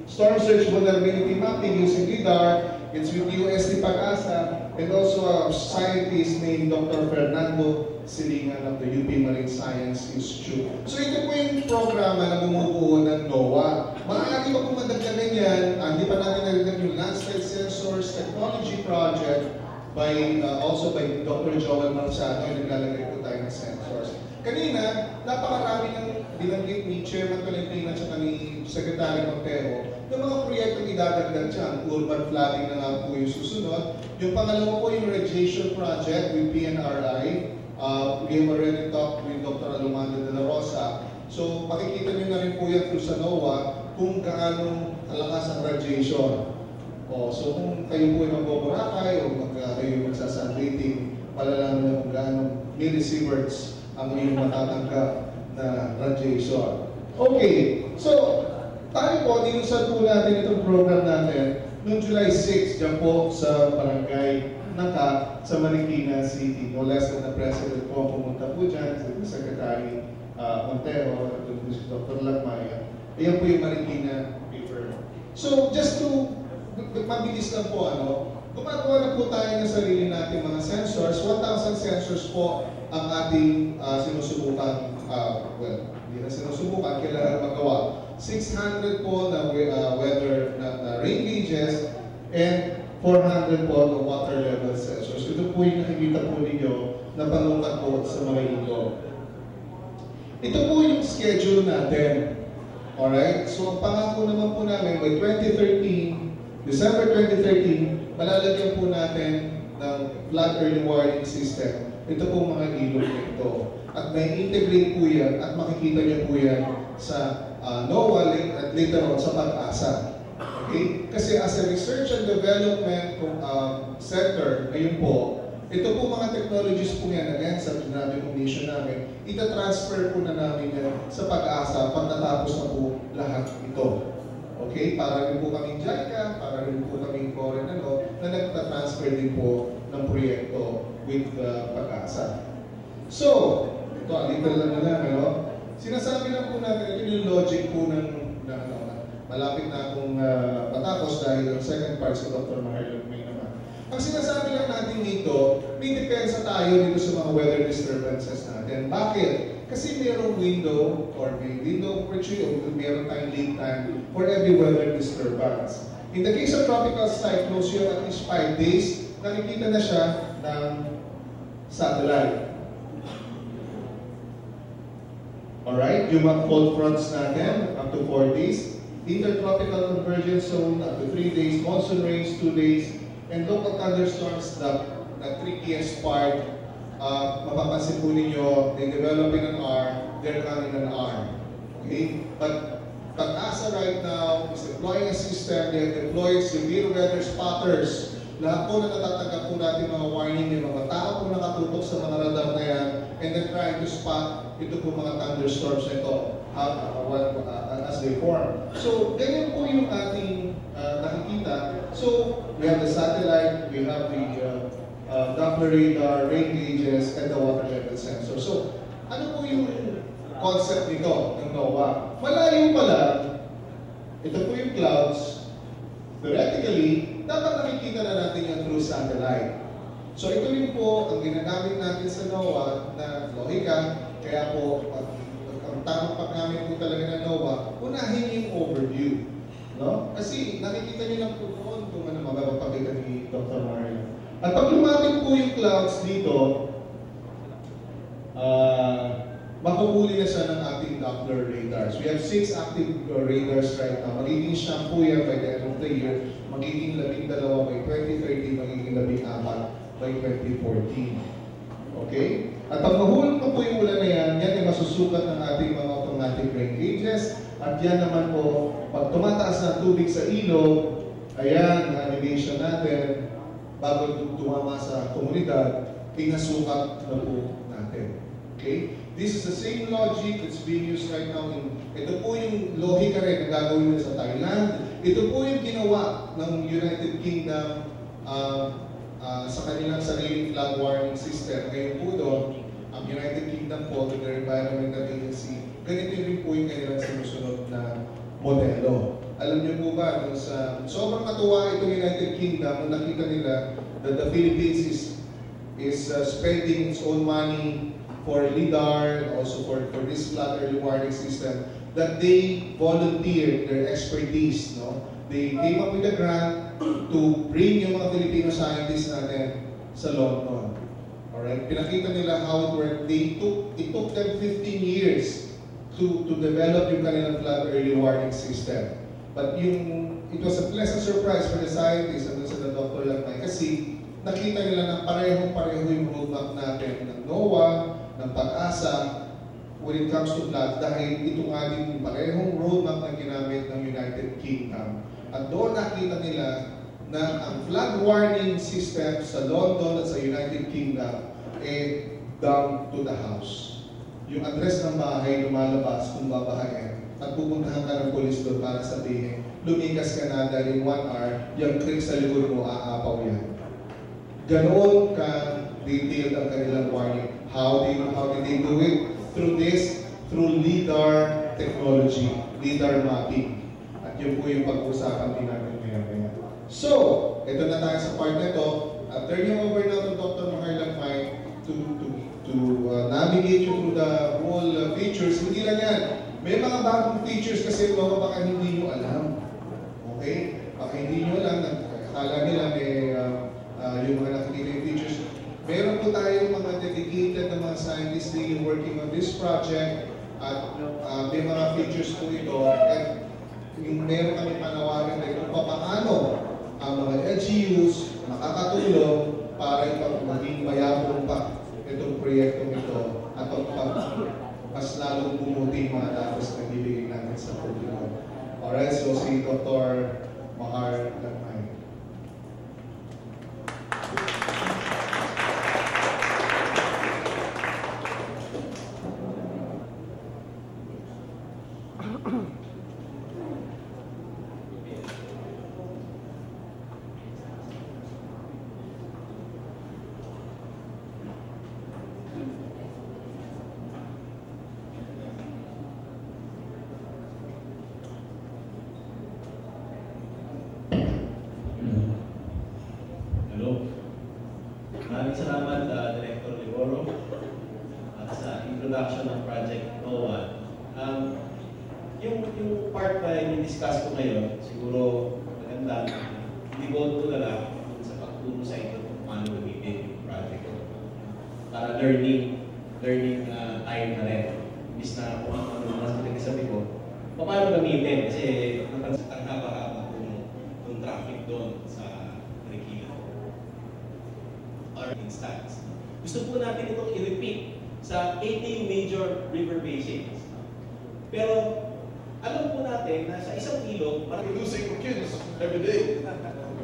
storm search vulnerability mapping using LIDAR. It's with DOST Pag-asa and also a scientist named Dr. Fernando Silingan of the UP Marine Science Institute. So ito po yung programa na bumubuo ng NOAA. Maaari pa kung madagdagan yan, hindi pa natin nagdagan yung Landscape Sensors Technology Project also by Dr. Joel Marciano, yung naglalagay po tayo ng sensors. Kanina, napakarami ng binanggit ni Chairman Tolentino at ni Secretary Montero yung mga proyektong idadagdag dyan. Urban flooding na nga po yung susunod. Yung pangalawa po yung radiation project with PNRI. We have already talked with Dr. Alumando de la Rosa. So makikita nyo na rin po yan through sa NOAA kung gaano kalakas ang radiation. So kung kayo po ay magboborakay o kayo magsasunbathing, malalaman na kung gaano millisieverts ang iyong matatanggap na radiation. Okay, so tayo po, dinusad po natin itong program natin noong July 6, dyan po sa Barangay Naka sa Marikina City. No less than the President po pumunta po dyan, si Secretary Montero, at si Dr. Lagmaya. Ayan po yung Marikina paper. So, just to, mabilis lang po, gumagawa na po tayo ng sarili nating mga sensors. 1,000 sensors po ang ating sinusubukan, hindi na sinusubukan, kailangan magawa. 600 po na weather na rain gauges and 400 po na water level sensors. Ito po yung nakikita po ninyo na panukat po sa mga ilog. Ito po yung schedule natin. Alright? So ang pangako naman po namin by 2013, December 2013, malalagyan po natin ng flood early warning system. Ito po mga ilog na ito. At may integrate po yan at makikita niyo po yan sa NOAA at later on sa PAGASA. Okay? Kasi as a research and development center, ngayon po, ito po mga technologies po yan, again, sa namin mission namin, ita-transfer po na namin yan sa PAGASA pag natapos na po lahat ito. Okay? Para rin po kaming JICA, para rin po kaming foreign na nagta-transfer din po ng proyekto with PAGASA. So, ito, little lang namin, sinasabi lang po natin, ito yung logic po ng malapit na akong matapos dahil ang second part sa Dr. Marlon may naman. Ang sinasabi lang natin dito, may depensa tayo dito sa mga weather disturbances natin. Bakit? Kasi mayroong window or may window opportunity o mayroong tayong lead time for every weather disturbance. In the case of tropical cyclones, you have at least 5 days, nakikita na siya ng satellite. Alright, yung mga cold fronts natin, up to 4 days. Intertropical convergence zone, up to 3 days. Monsoon rains, 2 days. And local thunderstorms, the trickiest part, mapapansin po ninyo, they developing an arm, they're running an arm. Okay? But PAGASA right now is deploying a system, they have deployed severe weather spotters. Lahat po na natatanggap po natin mga warning, may mga tao po nakatutok sa mga radar na yan, and then trying to spot ito po mga thunderstorms na ito as they form. So, ganyan po yung ating nakikita. So, we have the satellite, we have the Doppler radar, rain gauges, and the water level sensor. So, ano po yung concept nito ng NOAA? Malayo pala, ito po yung clouds. Theoretically, dapat nakikita na natin yan through satellite. So, ito rin po ang ginagamit natin sa NOAA na logika. Kaya po, ang tamang paggamit po talaga ng NOAA, unahin yung overview. No? Kasi nakikita niyo lang po doon kung ano mapapakita ni Dr. Mario. At pag lumapit po yung clouds dito, makuhuli na siya ng ating Doppler radars. We have 6 active radars right now. Magiging siyam po yan by the end of the year. Magiging 12 by 2030, magiging 14 by 2014. Okay? At pag mahulog pa po yung ulan na yan, yan ay masusukat ng ating mga automatic rain gauges. At yan naman po, pag tumataas na tubig sa ilog, ayan, ang animation natin, bago tumama sa komunidad, pinasukat na po natin. Okay? This is the same logic that's being used right now. Ito po yung logika rin na gagawin nila sa Thailand. Ito po yung ginawa ng United Kingdom sa kanilang sariling flood warning system. Ngayon po doon, ang United Kingdom po, to their Environmental Agency, ganito rin po yung kanilang sinusunod na modelo. Alam niyo po ba, sobrang natuwa itong United Kingdom nung nakita nila that the Philippines is spending its own money for LIDAR and also for this flood early warning system, that they volunteered their expertise. No? They came up with a grant to bring yung mga Filipino scientists natin sa London. Alright? Pinakita nila how it worked. It took them 15 years to develop yung kanilang flood early warning system. But it was a pleasant surprise for the scientists and sa Dr. Lagmay kasi nakita nila na parehong-pareho yung roadmap natin ng NOAA, ng PAGASA when it comes to flood dahil ito nga din parehong roadmap na ginamit ng United Kingdom. At doon nakita nila na ang flood warning system sa London at sa United Kingdom down to the house. Yung address ng bahay lumalabas kung babahayan at pupuntahan ka ng polis doon para sabihin, lumikas ka na dahil in 1 hour, yung creek sa likod mo, aapaw yan. Ganoon ka detailed ang kanilang warning. How did they do it? Through LIDAR technology, LIDAR mapping. At yun po yung pag-uusapan din natin ngayon. So, ito na tayo sa part part nito. Turning over now to Dr. Maharlan to navigate you through the whole features. Hindi lang yan. May mga bagong features kasi baka hindi nyo alam. Okay? Baka hindi nyo alam. Akala nila yung mga nakikita yung features. Meron po tayong mga dedicated na mga scientists really working on this project. At may mga features po ito. At meron kami panawagan na kung paano ang mga LGUs makakatulong para maging mayabong pa itong proyektong ito at mas lalong bumuti mga datos na bibigay natin sa publiko. Alright, so si Dr. Mahar Lagmay. Maraming salamat, Director Liboro, at sa introduction ng Project NOAA. Yung part na i-discuss ko ngayon, siguro maganda i-devote ko na lang sa pagturo sa inyo kung paano gamitin yung project ko. Para learning time na rin. Imbis na kung ano mas pinagsasabi ko, paano gamitin? Kasi ang haba-haba kung traffic doon sa Marikina or instance. Gusto po natin itong i-repeat sa 18 major river basins. Pero alam po natin na sa isang ilog, producing kids every day.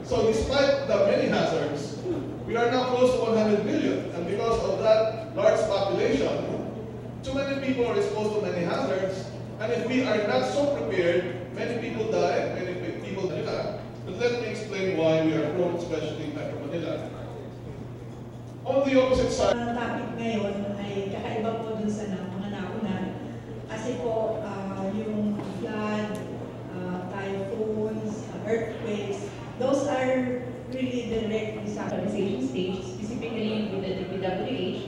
So despite the many hazards, we are now close to 100 million. And because of that large population, too many people are exposed to many hazards. And if we are not so prepared, many people die, many people die. But let me explain why we are prone, especially in Metro Manila. On the opposite side, ang topic ngayon ay kakaiba po dun sa mga nauna. Kasi po, yung flood, typhoons, earthquakes, those are really direct Stabilization stage, specifically with the DPWH,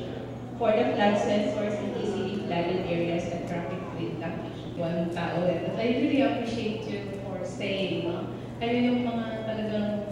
for the flood sensors in easily flooded areas and traffic grid blockage. One tao. But I really appreciate you for saying, kayo yung mga talagang